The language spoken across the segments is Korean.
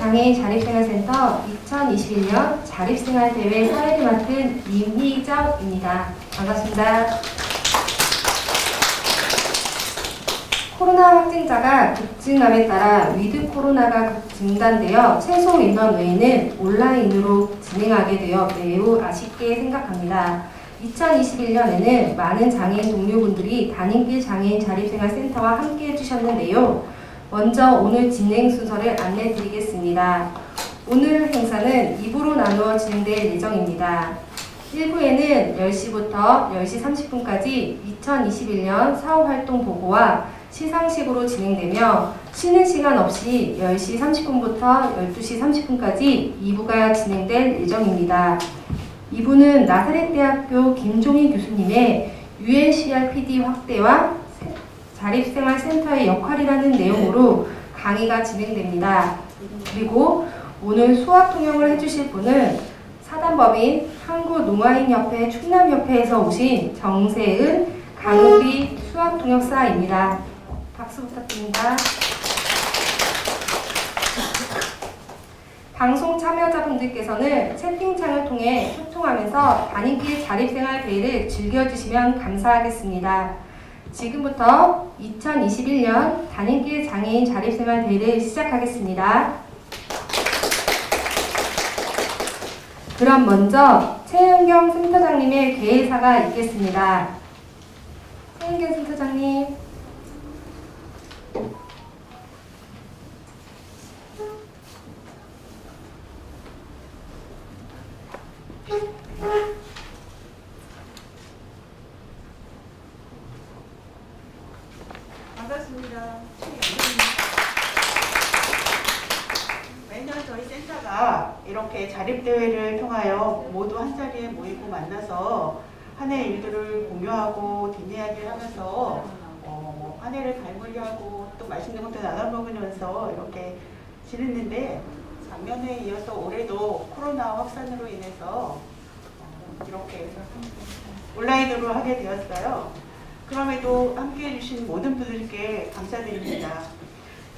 장애인 자립생활센터 2021년 자립생활대회 사회를 맡은 임희정입니다. 반갑습니다. 코로나 확진자가 급증함에 따라 위드 코로나가 중단되어 최소 인원 외에는 온라인으로 진행하게 되어 매우 아쉽게 생각합니다. 2021년에는 많은 장애인 동료분들이 단임길 장애인 자립생활센터와 함께 해주셨는데요. 먼저 오늘 진행 순서를 안내 드리겠습니다. 오늘 행사는 2부로 나누어 진행될 예정입니다. 1부에는 10시부터 10시 30분까지 2021년 사업활동 보고와 시상식으로 진행되며 쉬는 시간 없이 10시 30분부터 12시 30분까지 2부가 진행될 예정입니다. 2부는 나사렛대학교 김종희 교수님의 UNCRPD 확대와 자립생활센터의 역할이라는 내용으로 강의가 진행됩니다. 그리고 오늘 수학 통역을 해주실 분은 사단법인 한국농아인협회 충남협회에서 오신 정세은 강은비 수학 통역사입니다. 박수 부탁드립니다. 방송 참여자분들께서는 채팅창을 통해 소통하면서 단임길 자립생활 대회를 즐겨주시면 감사하겠습니다. 지금부터 2021년 단임길 장애인 자립생활 대회를 시작하겠습니다. 그럼 먼저 최은경 센터장님의 개회사가 있겠습니다. 최은경 센터장님. 반갑습니다. 매년 저희 센터가 이렇게 자립대회를 통하여 모두 한자리에 모이고 만나서 한 해 일들을 공유하고 뒷이야기를 하면서 한 해를 발굴하고 또 맛있는 것도 나눠 먹으면서 이렇게 지냈는데 작년에 이어서 올해도 코로나 확산으로 인해서 이렇게 온라인으로 하게 되었어요. 그럼에도 함께해 주신 모든 분들께 감사드립니다.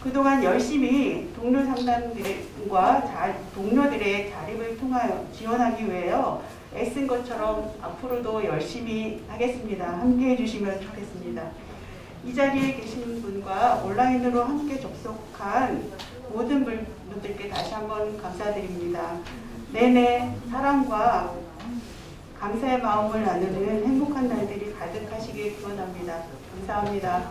그동안 열심히 동료 상담들과 동료들의 자립을 통하여 지원하기 위해요. 애쓴 것처럼 앞으로도 열심히 하겠습니다. 함께해 주시면 좋겠습니다. 이 자리에 계신 분과 온라인으로 함께 접속한 모든 분들께 다시 한번 감사드립니다. 내내 사랑과 감사의 마음을 나누는 행복한 날들이 가득하시길 기원합니다. 감사합니다.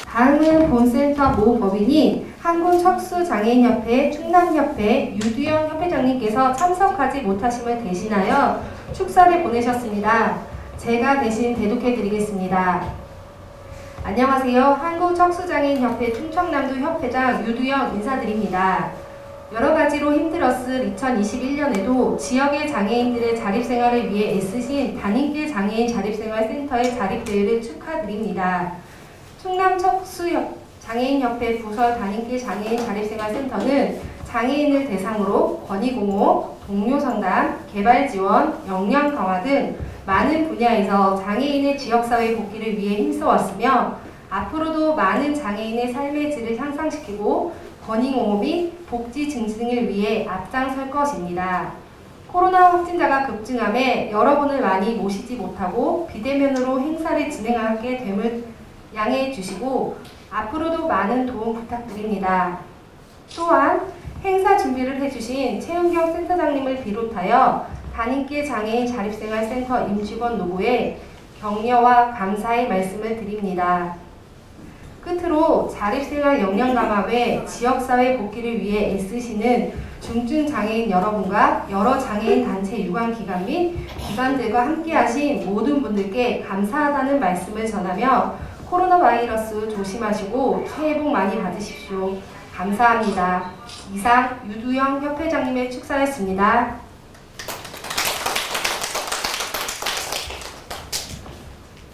다음은 본센터 모 법인인 한국척수장애인협회 충남협회 유두영 협회장님께서 참석하지 못하심을 대신하여 축사를 보내셨습니다. 제가 대신 대독해 드리겠습니다. 안녕하세요. 한국척수장애인협회 충청남도 협회장 유두영 인사드립니다. 여러 가지로 힘들었을 2021년에도 지역의 장애인들의 자립생활을 위해 애쓰신 단임길 장애인 자립생활센터의 자립대회를 축하드립니다. 충남척수장애인협회 부설 단임길 장애인 자립생활센터는 장애인을 대상으로 권익옹호, 동료상담, 개발지원, 역량 강화 등 많은 분야에서 장애인의 지역사회 복귀를 위해 힘써왔으며 앞으로도 많은 장애인의 삶의 질을 향상시키고 권익옹호 및 복지 증진을 위해 앞장설 것입니다. 코로나 확진자가 급증함에 여러분을 많이 모시지 못하고 비대면으로 행사를 진행하게 됨을 양해해 주시고 앞으로도 많은 도움 부탁드립니다. 또한 행사 준비를 해주신 최은경 센터장님을 비롯하여 단임길 장애인 자립생활센터 임직원 노고에 격려와 감사의 말씀을 드립니다. 끝으로 자립생활 역량 강화 외 지역사회 복귀를 위해 애쓰시는 중증장애인 여러분과 여러 장애인 단체 유관기관 및 기관들과 함께하신 모든 분들께 감사하다는 말씀을 전하며 코로나 바이러스 조심하시고 새해 복 많이 받으십시오. 감사합니다. 이상 유두영 협회장님의 축사였습니다.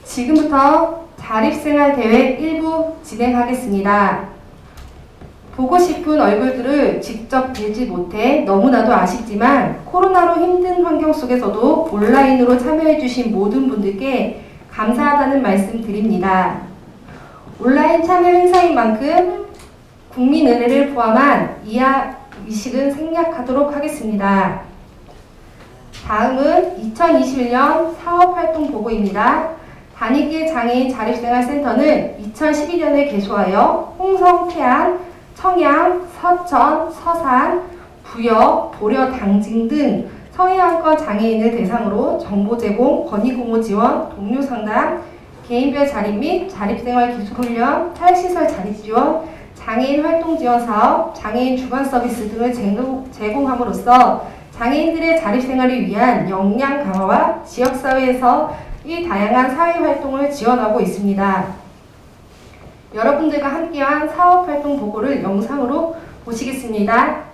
지금부터 자립생활대회 1부 진행하겠습니다. 보고 싶은 얼굴들을 직접 뵈지 못해 너무나도 아쉽지만 코로나로 힘든 환경 속에서도 온라인으로 참여해주신 모든 분들께 감사하다는 말씀 드립니다. 온라인 참여 행사인 만큼 국민 의례를 포함한 이하 의식은 생략하도록 하겠습니다. 다음은 2021년 사업활동 보고입니다. 단위계 장애인 자립생활센터는 2012년에 개소하여 홍성, 태안, 청양, 서천, 서산, 부여, 보려, 당진 등 성애한권 장애인을 대상으로 정보 제공, 건의 공모 지원, 동료 상담, 개인별 자립 및 자립생활 기술훈련, 탈시설 자립 지원, 장애인 활동 지원 사업, 장애인 주간 서비스 등을 제공함으로써 장애인들의 자립생활을 위한 역량 강화와 지역사회에서의 다양한 사회활동을 지원하고 있습니다. 여러분들과 함께한 사업활동 보고를 영상으로 보시겠습니다.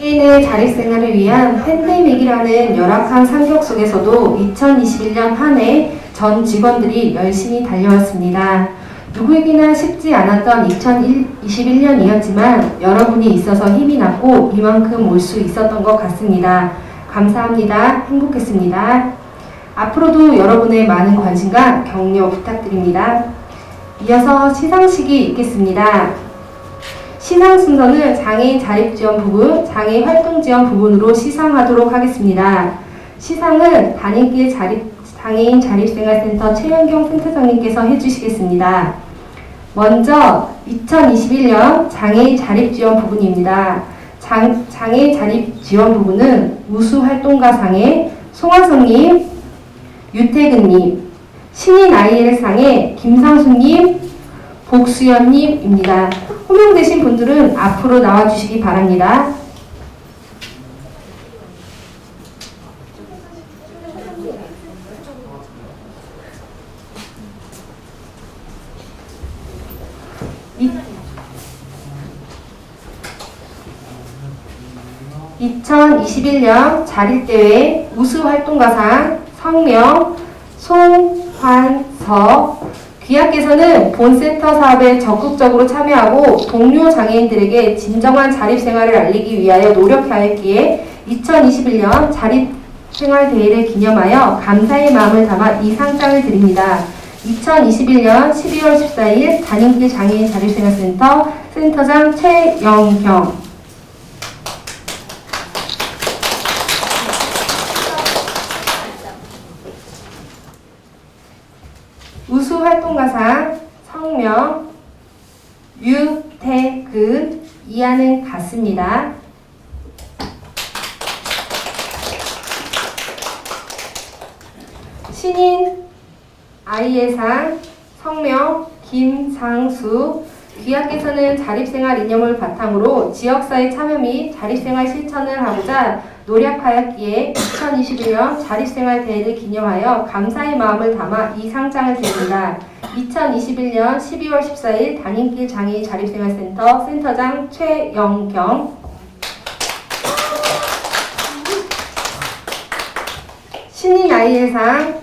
장애인의 자립생활을 위한 팬데믹이라는 열악한 산격 속에서도 2021년 한 해 전 직원들이 열심히 달려왔습니다. 누구에게나 쉽지 않았던 2021년이었지만 여러분이 있어서 힘이 났고 이만큼 올 수 있었던 것 같습니다. 감사합니다. 행복했습니다. 앞으로도 여러분의 많은 관심과 격려 부탁드립니다. 이어서 시상식이 있겠습니다. 시상 순서는 장애인 자립지원 부분, 장애인 활동지원 부분으로 시상하도록 하겠습니다. 시상은 단인길 장애인 자립생활센터 최연경 센터장님께서 해주시겠습니다. 먼저 2021년 장애인 자립지원 부분입니다. 장애인 자립지원 부분은 우수활동가상의 송하성님, 유태근님, 신인 IL상의 김상수님, 복수연님입니다. 호명되신 분들은 앞으로 나와주시기 바랍니다. 이 2021년 자립대회 우수활동가상 성명 송환석 귀하께서는 본센터 사업에 적극적으로 참여하고 동료 장애인들에게 진정한 자립생활을 알리기 위하여 노력하였기에 2021년 자립생활대회를 기념하여 감사의 마음을 담아 이 상장을 드립니다. 2021년 12월 14일 단인길 장애인 자립생활센터 센터장 최영경 우수활동가상 성명 유태근 이하는 같습니다. 신인 아이의상 성명 김상수 귀하께서는 자립생활 이념을 바탕으로 지역사회 참여 및 자립생활 실천을 하고자 노력하였기에 2021년 자립생활 대회를 기념하여 감사의 마음을 담아 이 상장을 드립니다. 2021년 12월 14일 단인길 장애인 자립생활센터 센터장 최영경 신인 아이의상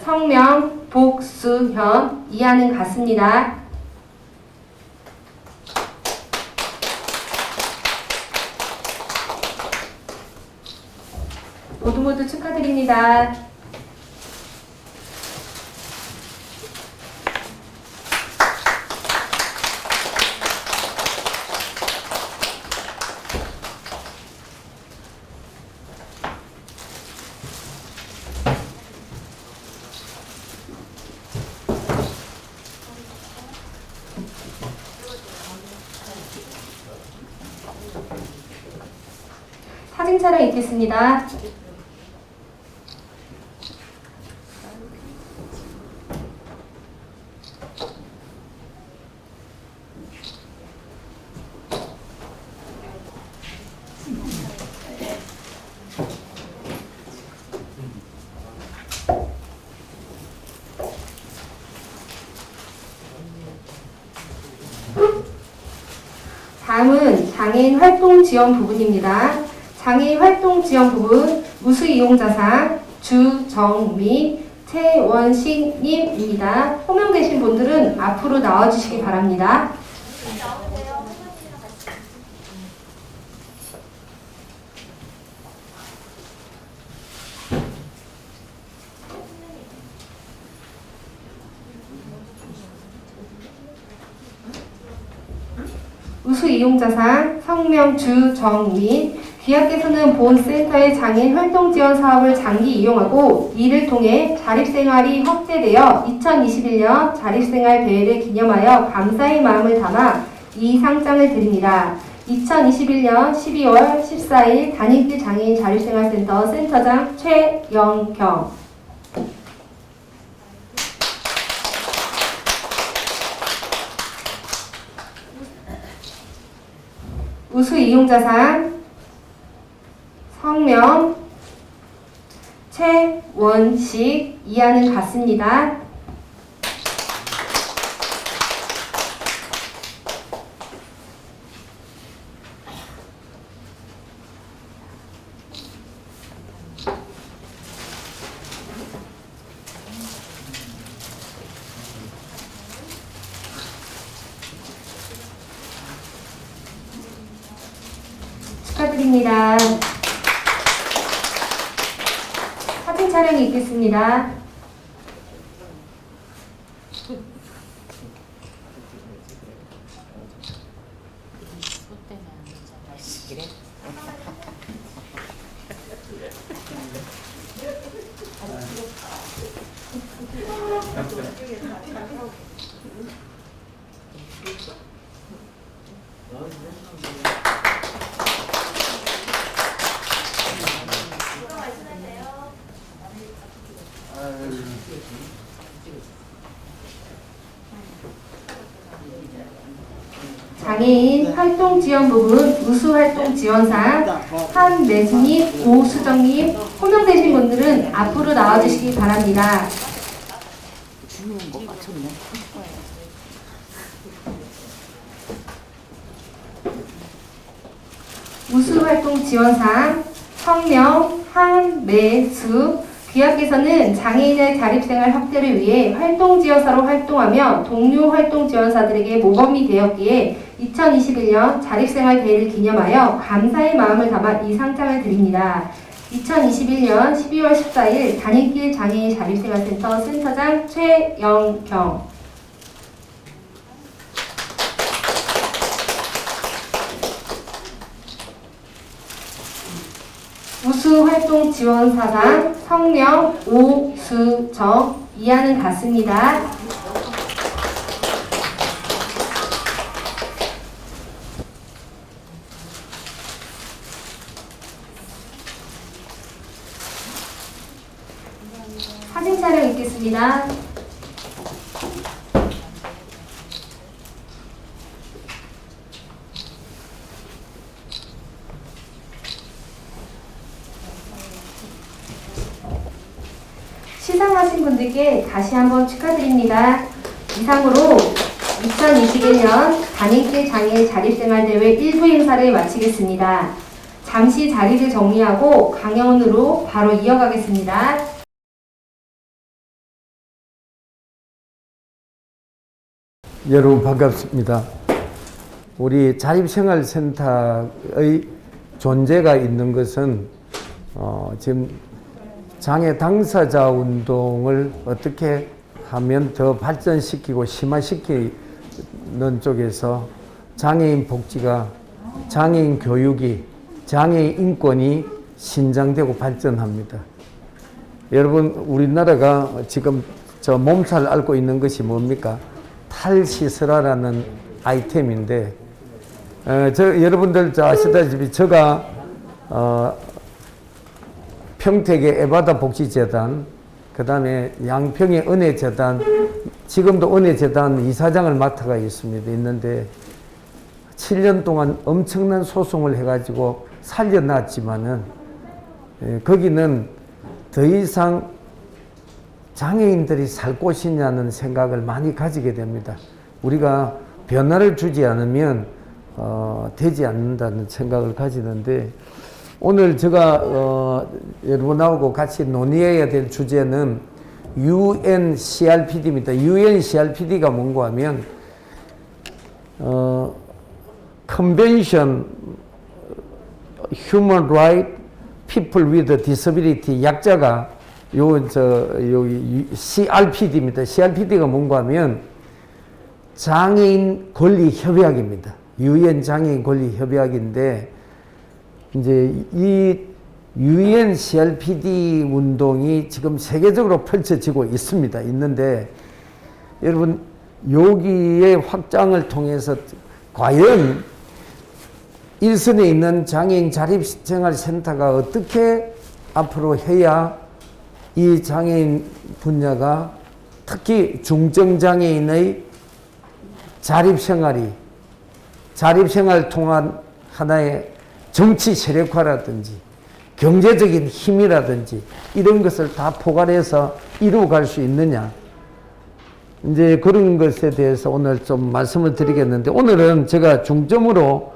성명 복수현 이하는 같습니다. 모두 축하드립니다. 사진 촬영 있겠습니다. 다음은 장애인 활동 지원 부분입니다. 장애인 활동 지원 부분 우수 이용자상 주정미, 최원식님입니다. 호명되신 분들은 앞으로 나와주시기 바랍니다. 우수 이용자상 성명 주정민 귀하께서는 본 센터의 장애인 활동 지원 사업을 장기 이용하고 이를 통해 자립생활이 확대되어 2021년 자립생활 대회를 기념하여 감사의 마음을 담아 이 상장을 드립니다. 2021년 12월 14일 단인길 장애인 자립생활센터 센터장 최영경 우수 이용자상 성명 최원식 이하는 같습니다. 축하드립니다. 사진 촬영이 있겠습니다. 장애인 활동 지원 부분 우수 활동 지원상 한내수님, 오수정님 호명되신 분들은 앞으로 나와주시기 바랍니다. 우수 활동 지원상 성명, 한내수 귀하께서는 장애인의 자립생활 확대를 위해 활동지원사로 활동하며 동료 활동지원사들에게 모범이 되었기에 2021년 자립생활 대회를 기념하여 감사의 마음을 담아 이 상장을 드립니다. 2021년 12월 14일 단일길 장애인 자립생활센터 센터장 최영경 우수활동 지원사상 성명 오수정 이하는 같습니다. 사진 촬영 있겠습니다. 시상하신 분들께 다시 한번 축하드립니다. 이상으로 2021년 단일길 장애인 자립생활대회 1부 행사를 마치겠습니다. 잠시 자리를 정리하고 강연으로 바로 이어가겠습니다. 여러분 반갑습니다. 우리 자립생활센터의 존재가 있는 것은 지금 장애 당사자 운동을 어떻게 하면 더 발전시키고 심화시키는 쪽에서 장애인 복지가, 장애인 교육이, 장애인 인권이 신장되고 발전합니다. 여러분 우리나라가 지금 저 몸살 앓고 있는 것이 뭡니까? 탈시설화라는 아이템인데 여러분들 아시다시피 제가 평택의 에바다 복지재단, 그 다음에 양평의 은혜재단, 지금도 은혜재단 이사장을 맡아가 있는데 7년 동안 엄청난 소송을 해가지고 살려놨지만은 거기는 더 이상 장애인들이 살 곳이냐는 생각을 많이 가지게 됩니다. 우리가 변화를 주지 않으면 되지 않는다는 생각을 가지는데 오늘 제가 여러분하고 같이 논의해야 될 주제는 UNCRPD입니다. UNCRPD가 뭔가 하면 Convention Human Right People with Disability 약자가 CRPD입니다. CRPD가 뭔가 하면 장애인 권리 협약입니다. UN 장애인 권리 협약인데 이제 이 UN CRPD 운동이 지금 세계적으로 펼쳐지고 있는데 여러분 여기에 확장을 통해서 과연 일선에 있는 장애인 자립생활센터가 어떻게 앞으로 해야 이 장애인 분야가 특히 중증장애인의 자립생활을 통한 하나의 정치 세력화라든지 경제적인 힘이라든지 이런 것을 다 포괄해서 이루어갈 수 있느냐, 이제 그런 것에 대해서 오늘 좀 말씀을 드리겠는데, 오늘은 제가 중점으로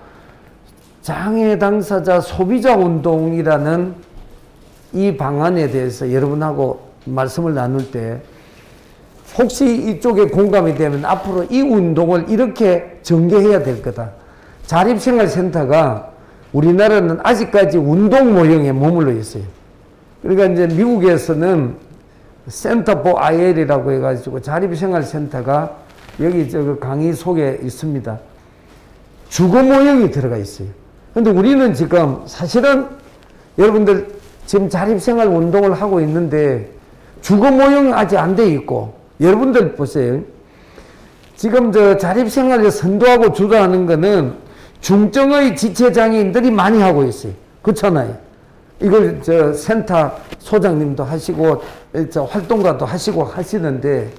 장애 당사자 소비자 운동이라는 이 방안에 대해서 여러분하고 말씀을 나눌 때 혹시 이쪽에 공감이 되면 앞으로 이 운동을 이렇게 전개해야 될 거다. 자립생활센터가 우리나라는 아직까지 운동 모형에 머물러 있어요. 그러니까 이제 미국에서는 센터 포 IL이라고 해가지고 자립생활센터가 여기 저 강의 속에 있습니다. 주거 모형이 들어가 있어요. 근데 우리는 지금 사실은 여러분들 지금 자립생활 운동을 하고 있는데 주거 모형 아직 안 돼 있고, 여러분들 보세요. 지금 저 자립생활을 선도하고 주도하는 거는 중증의 지체장애인들이 많이 하고 있어요. 그렇잖아요. 이걸 저 센터 소장님도 하시고 저 활동가도 하시고 하시는데,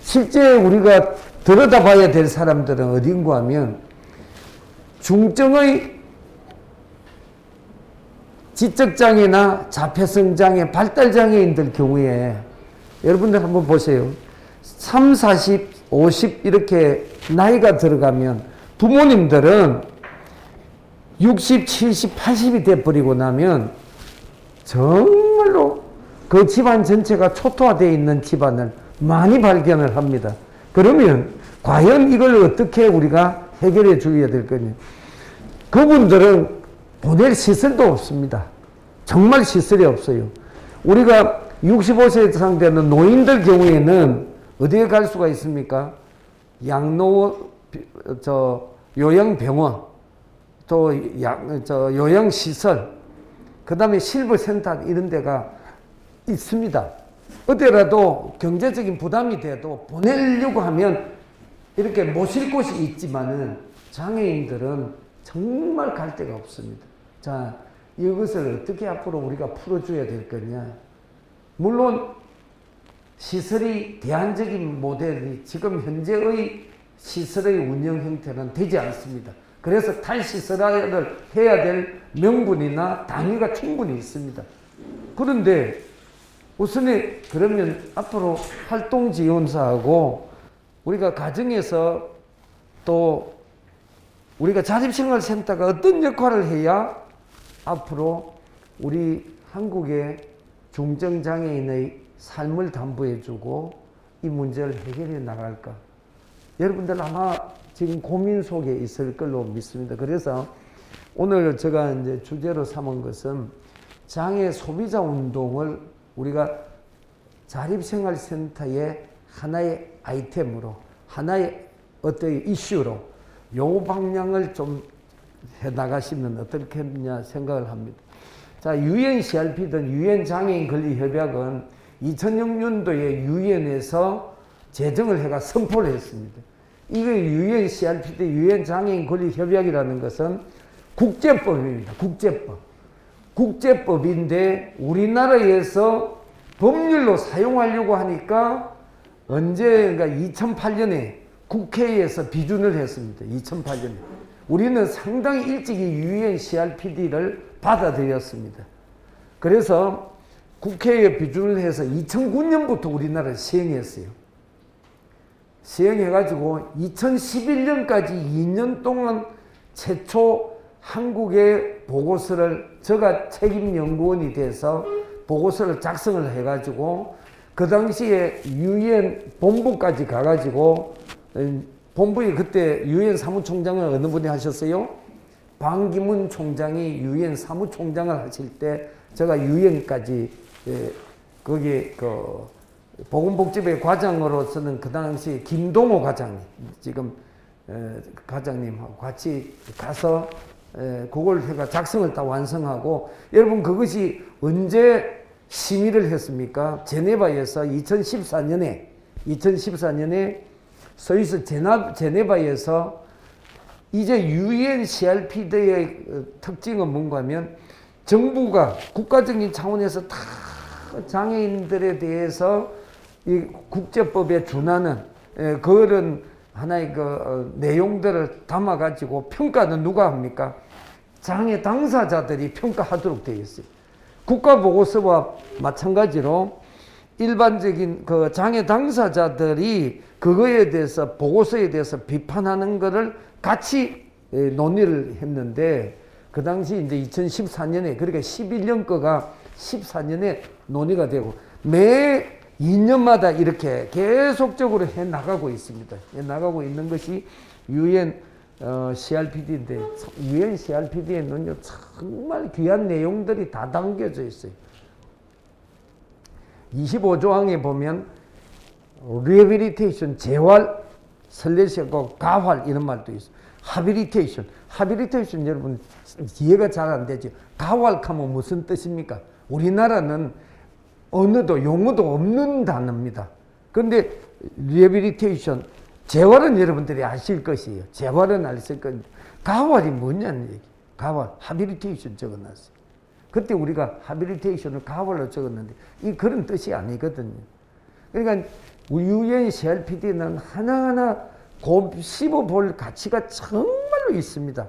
실제 우리가 들여다봐야 될 사람들은 어딘가 하면 중증의 지적장애나 자폐성장애, 발달장애인들 경우에 여러분들 한번 보세요. 3, 40, 50 이렇게 나이가 들어가면 부모님들은 60, 70, 80이 돼버리고 나면 정말로 그 집안 전체가 초토화되어 있는 집안을 많이 발견을 합니다. 그러면 과연 이걸 어떻게 우리가 해결해 줘야 될 거냐. 그분들은 보낼 시설도 없습니다. 정말 시설이 없어요. 우리가 65세 이상 되는 노인들 경우에는 어디에 갈 수가 있습니까? 요양병원, 또 요양시설, 그 다음에 실버센터 이런 데가 있습니다. 어디라도 경제적인 부담이 돼도 보내려고 하면 이렇게 모실 곳이 있지만은 장애인들은 정말 갈 데가 없습니다. 자, 이것을 어떻게 앞으로 우리가 풀어줘야 될 거냐. 물론 시설이 대안적인 모델이 지금 현재의 시설의 운영 형태는 되지 않습니다. 그래서 탈시설화를 해야 될 명분이나 단위가 충분히 있습니다. 그런데 우선에 그러면 앞으로 활동지원사하고 우리가 가정에서 또 우리가 자립생활센터가 어떤 역할을 해야 앞으로 우리 한국의 중증장애인의 삶을 담보해주고 이 문제를 해결해 나갈까? 여러분들 아마 지금 고민 속에 있을 걸로 믿습니다. 그래서 오늘 제가 이제 주제로 삼은 것은 장애 소비자 운동을 우리가 자립생활센터의 하나의 아이템으로, 하나의 어떤 이슈로 요 방향을 좀 해나가시면 어떻겠냐 생각을 합니다. 자, UNCRP든 유엔장애인 권리협약은 2006년도에 유엔에서 제정을 해가 선포를 했습니다. 이게 UNCRPD 유엔장애인 권리협약이라는 것은 국제법입니다. 국제법. 국제법인데 우리나라에서 법률로 사용하려고 하니까 언제인가 2008년에 국회에서 비준을 했습니다. 2008년에. 우리는 상당히 일찍이 UNCRPD를 받아들였습니다. 그래서 국회에 비준을 해서 2009년부터 우리나라를 시행했어요. 시행해가지고 2011년까지 2년 동안 최초 한국의 보고서를 제가 책임연구원이 돼서 보고서를 작성을 해가지고 그 당시에 유엔 본부까지 가가지고 본부에 그때 유엔 사무총장을 어느 분이 하셨어요? 반기문 총장이 유엔 사무총장을 하실 때 제가 유엔까지 거기 그 보건복지부의 과장으로서는 그 당시 김동호 과장님, 지금 과장님하고 같이 가서 그걸 해가 작성을 다 완성하고, 여러분 그것이 언제 심의를 했습니까? 제네바에서 2014년에 스위스 제네바에서 이제 UNCRPD의 특징은 뭔가 하면 정부가 국가적인 차원에서 다 장애인들에 대해서 이 국제법에 준하는 그런 하나의 그 내용들을 담아가지고 평가는 누가 합니까? 장애 당사자들이 평가하도록 되어 있어요. 국가보고서와 마찬가지로 일반적인 그 장애 당사자들이 그거에 대해서 보고서에 대해서 비판하는 것을 같이 논의를 했는데, 그 당시 이제 2014년에, 그러니까 11년 거가 14년에 논의가 되고 매 2년마다 이렇게 계속적으로 해 나가고 있습니다. 해 나가고 있는 것이 유엔 CRPD인데 유엔 CRPD에는요 정말 귀한 내용들이 다 담겨져 있어요. 25조항에 보면 리해빌리테이션, 재활, 슬래시하고 가활 이런 말도 있어요. 하빌리테이션 여러분 이해가 잘 안 되죠. 가활하면 무슨 뜻입니까? 우리나라는 언어도 용어도 없는 단어입니다. 그런데 리해빌리테이션, 재활은 여러분들이 아실 것이에요. 재활은 아실 건데 가활이 뭐냐는 얘기. 가활, 하빌리테이션 적어놨어요. 그때 우리가 하빌리테이션을 가활로 적었는데 이 그런 뜻이 아니거든요. 그러니까 유엔 CRPD는 하나하나 곱씹어볼 가치가 정말로 있습니다.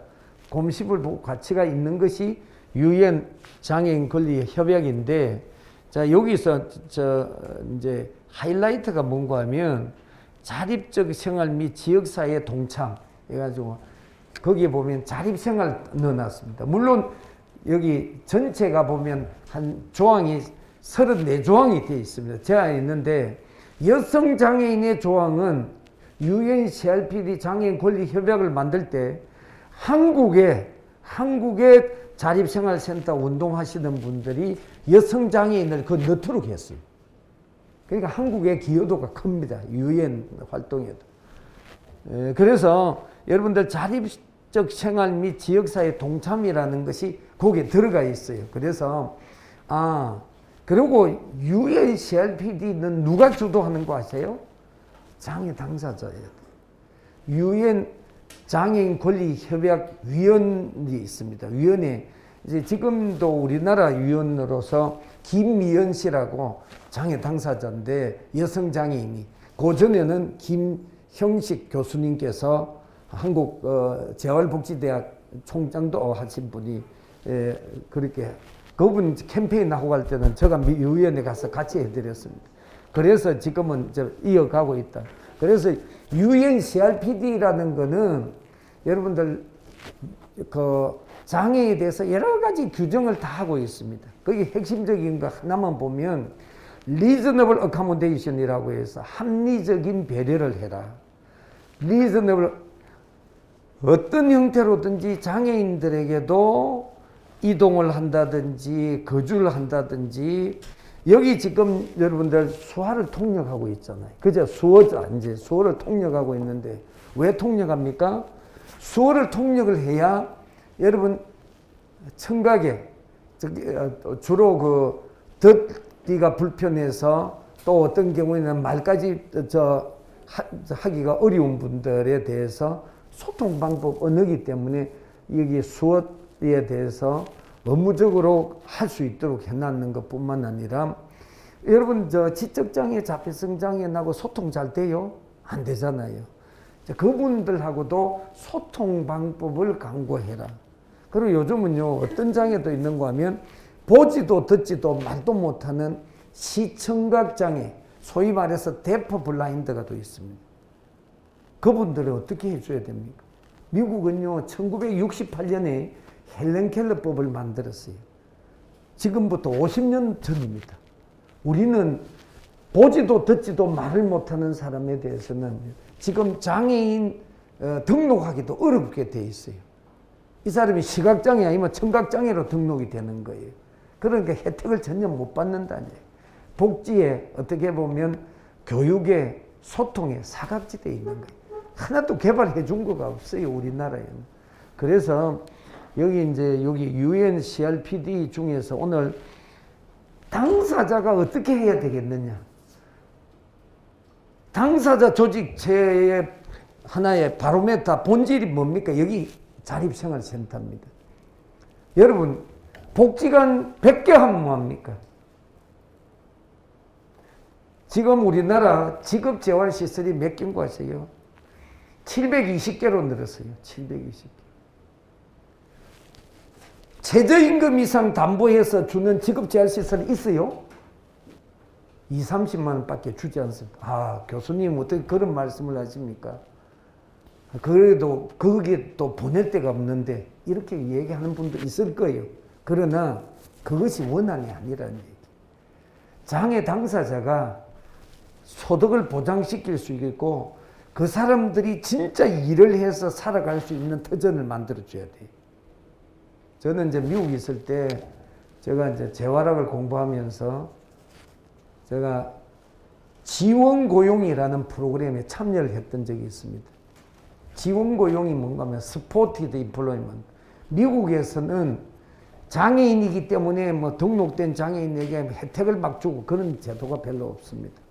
곱씹어볼 가치가 있는 것이 유엔 장애인 권리 협약인데, 자 여기서 이제 하이라이트가 뭔가 하면 자립적 생활 및 지역사회 동참 해가지고 거기에 보면 자립생활 넣어놨습니다. 물론 여기 전체가 보면 한 조항이 34조항이 되어 있습니다. 제가 있는데 여성 장애인의 조항은 유엔 CRPD 장애인 권리 협약을 만들 때 한국의 자립생활센터 운동하시는 분들이 여성 장애인을 그 넣도록 했어요. 그러니까 한국의 기여도가 큽니다. 유엔 활동에도. 그래서 여러분들 자립적 생활 및 지역사회 동참이라는 것이 거기에 들어가 있어요. 그래서 그리고 유엔 CRPD는 누가 주도하는 거 아세요? 장애 당사자예요. 유엔 장애인 권리 협약 위원이 있습니다. 위원회 이제 지금도 우리나라 위원으로서 김미연 씨라고 장애 당사자인데 여성 장애인이, 그 전에는 김형식 교수님께서 한국 재활복지대학 총장도 하신 분이 그렇게 그분 캠페인 하고 갈 때는 제가 위원회 가서 같이 해드렸습니다. 그래서 지금은 이어가고 있다. 그래서 유엔 CRPD라는 거는 여러분들 그 장애에 대해서 여러 가지 규정을 다 하고 있습니다. 거기 핵심적인 거 하나만 보면 reasonable accommodation이라고 해서 합리적인 배려를 해라. reasonable 어떤 형태로든지 장애인들에게도 이동을 한다든지 거주를 한다든지, 여기 지금 여러분들 수화를 통역하고 있잖아요. 그죠? 수어죠. 이제 수어를 통역하고 있는데 왜 통역합니까? 수어를 통역을 해야 여러분 청각에 주로 그 듣기가 불편해서 또 어떤 경우에는 말까지 하기가 어려운 분들에 대해서 소통 방법 언어이기 때문에 여기 수어에 대해서 업무적으로 할 수 있도록 해놨는 것뿐만 아니라, 여러분 지적장애, 자폐성장애하고 소통 잘 돼요? 안 되잖아요. 그분들하고도 소통 방법을 강구해라. 그리고 요즘은요 어떤 장애도 있는가 하면 보지도 듣지도 말도 못하는 시청각 장애, 소위 말해서 데프 블라인드가 또 있습니다. 그분들을 어떻게 해줘야 됩니까? 미국은요 1968년에 헬렌 켈러법을 만들었어요. 지금부터 50년 전입니다. 우리는 보지도 듣지도 말을 못하는 사람에 대해서는 지금 장애인 등록하기도 어렵게 돼 있어요. 이 사람이 시각장애 아니면 청각장애로 등록이 되는 거예요. 그러니까 혜택을 전혀 못 받는다는 얘기예요. 복지에 어떻게 보면 교육에 소통에 사각지대에 있는 거예요. 하나도 개발해 준 거가 없어요, 우리나라에는. 그래서 여기 유엔 CRPD 중에서 오늘 당사자가 어떻게 해야 되겠느냐. 당사자 조직체의 하나의 바로메타 본질이 뭡니까? 여기 자립생활센터입니다. 여러분 복지관 100개 하면 뭐합니까? 지금 우리나라 직업재활시설이 몇 개인 거 아세요? 720개로 늘었어요. 720개. 최저임금 이상 담보해서 주는 직업재활시설이 있어요? 20-30만 원밖에 주지 않습니다. 교수님 어떻게 그런 말씀을 하십니까? 그래도 거기에 또 보낼 데가 없는데 이렇게 얘기하는 분도 있을 거예요. 그러나 그것이 원한이 아니라는 얘기. 장애 당사자가 소득을 보장시킬 수 있고 그 사람들이 진짜 일을 해서 살아갈 수 있는 터전을 만들어줘야 돼요. 저는 이제 미국에 있을 때 제가 이제 재활학을 공부하면서 제가 지원고용이라는 프로그램에 참여를 했던 적이 있습니다. 지원고용이 뭔가 하면 스포티드 임플로이먼트. 미국에서는 장애인이기 때문에 뭐 등록된 장애인에게 혜택을 막 주고 그런 제도가 별로 없습니다.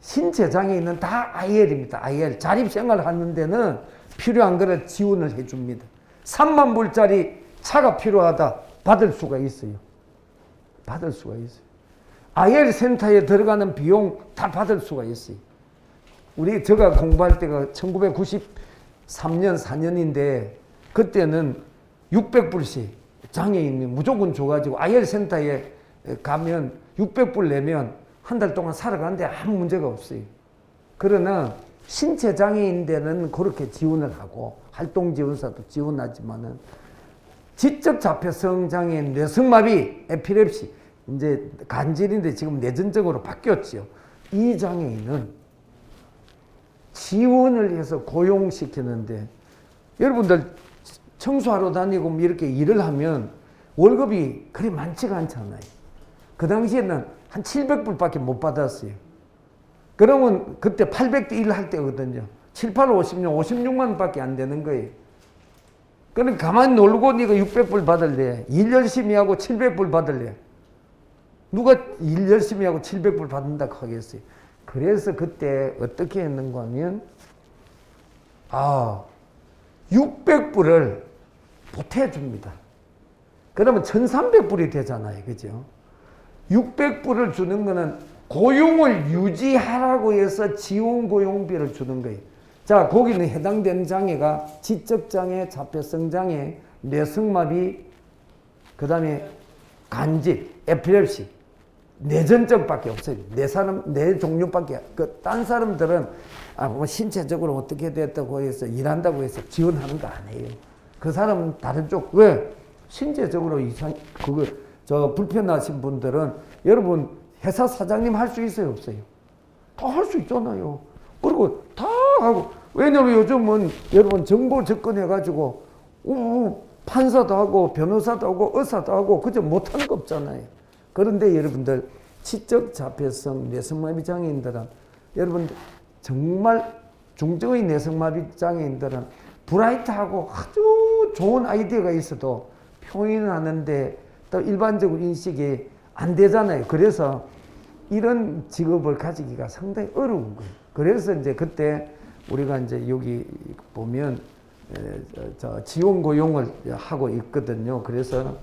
신체 장애인은 다 IL입니다. IL. 자립생활 하는 데는 필요한 거를 지원을 해줍니다. 3만 불짜리 차가 필요하다. 받을 수가 있어요. 받을 수가 있어요. IL 센터에 들어가는 비용 다 받을 수가 있어요. 제가 공부할 때가 1993년, 4년인데 그때는 600불씩 장애인이 무조건 줘가지고 IL 센터에 가면 600불 내면 한 달 동안 살아가는데 아무 문제가 없어요. 그러나 신체 장애인들은 그렇게 지원을 하고 활동지원사도 지원하지만은 지적 자폐성 장애인, 뇌성마비, 에피lep시 이제 간질인데 지금 내전적으로 바뀌었지요. 이 장애인은 지원을 해서 고용시키는데 여러분들 청소하러 다니고 뭐 이렇게 일을 하면 월급이 그리 많지가 않잖아요. 그 당시에는 한 700불밖에 못 받았어요. 그러면 그때 800대 1 할 때거든요. 7, 8, 50년, 56만 원밖에 안 되는 거예요. 그러니까 가만히 놀고 네가 600불 받을래? 일 열심히 하고 700불 받을래? 누가 일 열심히 하고 700불 받는다고 하겠어요? 그래서 그때 어떻게 했는가 하면 600불을 보태줍니다. 그러면 1300불이 되잖아요. 그죠? 600불을 주는 거는 고용을 유지하라고 해서 지원고용비를 주는 거예요. 자, 거기는 해당되는 장애가 지적장애, 자폐성장애, 뇌성마비, 그 다음에 간질, 에피lep시, 뇌전증밖에 없어요. 네 종류밖에. 딴 사람들은 뭐 신체적으로 어떻게 됐다고 해서 일한다고 해서 지원하는 거 아니에요. 그 사람은 다른 쪽. 왜? 신체적으로 불편하신 분들은 여러분 회사 사장님 할 수 있어요, 없어요? 다 할 수 있잖아요. 그리고 다 하고. 왜냐면 요즘은 여러분 정보 접근해가지고 판사도 하고 변호사도 하고 의사도 하고 그저 못하는 거 없잖아요. 그런데 여러분들 지적 자폐성 뇌성마비 장애인들은 여러분 정말 중증의 뇌성마비 장애인들은 브라이트하고 아주 좋은 아이디어가 있어도 표현하는데 또 일반적으로 인식이 안 되잖아요. 그래서 이런 직업을 가지기가 상당히 어려운 거예요. 그래서 이제 그때 우리가 이제 여기 보면 지원 고용을 하고 있거든요. 그래서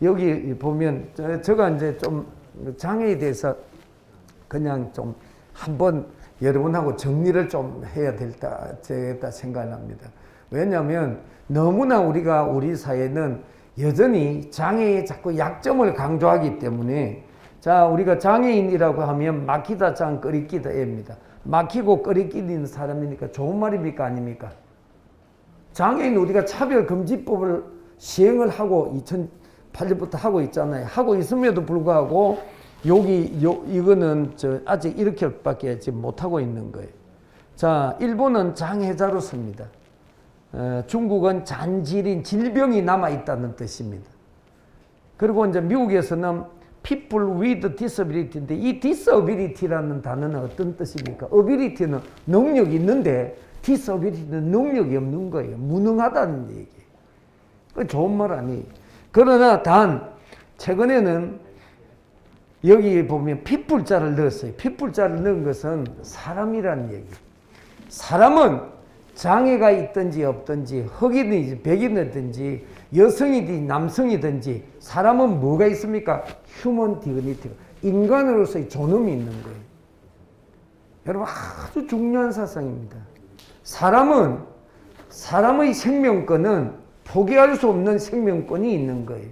여기 보면 제가 이제 좀 장애에 대해서 그냥 좀 한번 여러분하고 정리를 좀 해야 되겠다 생각을 합니다. 왜냐하면 너무나 우리 사회는 여전히 장애에 자꾸 약점을 강조하기 때문에 자, 우리가 장애인이라고 하면 막히다 장 끓이기다 애입니다. 막히고 끓이기는 사람이니까 좋은 말입니까 아닙니까? 장애인 우리가 차별금지법을 시행을 하고 2008년부터 하고 있잖아요. 하고 있음에도 불구하고 이거는 아직 이렇게밖에 지금 못하고 있는 거예요. 자, 일본은 장애자로서입니다. 중국은 잔질인 질병이 남아있다는 뜻입니다. 그리고 이제 미국에서는 people with disability인데 이 disability라는 단어는 어떤 뜻입니까? ability는 능력이 있는데 disability는 능력이 없는 거예요. 무능하다는 얘기예요. 그 좋은 말 아니에요. 그러나 단 최근에는 여기 보면 people자를 넣었어요. people자를 넣은 것은 사람이라는 얘기예요. 사람은 장애가 있든지 없든지 흑인이든지 백인이든지 여성이든지 남성이든지 사람은 뭐가 있습니까? 휴먼 디그니티가 인간으로서의 존엄이 있는 거예요. 여러분 아주 중요한 사상입니다. 사람의 생명권은 포기할 수 없는 생명권이 있는 거예요.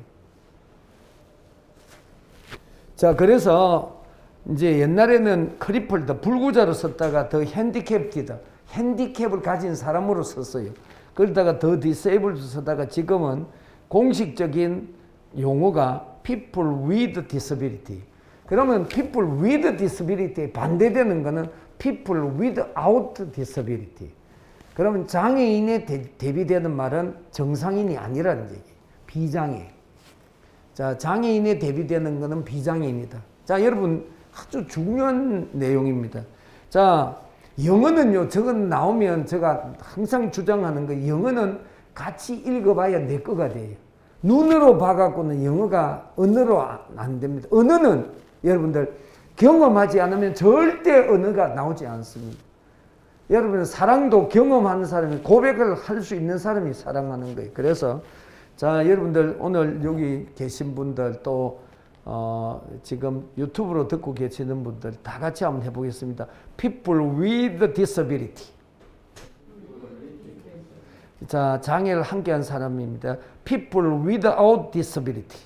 자, 그래서 이제 옛날에는 크리플드 불구자로 썼다가 더 핸디캡티다 핸디캡을 가진 사람으로 썼어요. 그러다가 더 디세이블드 쓰다가 지금은 공식적인 용어가 people with disability. 그러면 people with disability에 반대되는 거는 people without disability. 그러면 장애인에 대비되는 말은 정상인이 아니라는 얘기. 비장애. 자, 장애인에 대비되는 것은 비장애입니다. 자, 여러분 아주 중요한 내용입니다. 자, 영어는요, 저건 나오면 제가 항상 주장하는 거, 영어는 같이 읽어봐야 내 거가 돼요. 눈으로 봐갖고는 영어가 언어로 안 됩니다. 언어는 여러분들 경험하지 않으면 절대 언어가 나오지 않습니다. 여러분, 사랑도 경험하는 사람이, 고백을 할 수 있는 사람이 사랑하는 거예요. 그래서 자, 여러분들 오늘 여기 계신 분들 또 지금 유튜브로 듣고 계시는 분들 다 같이 한번 해보겠습니다. People with disability. 자, 장애를 함께한 사람입니다. People without disability.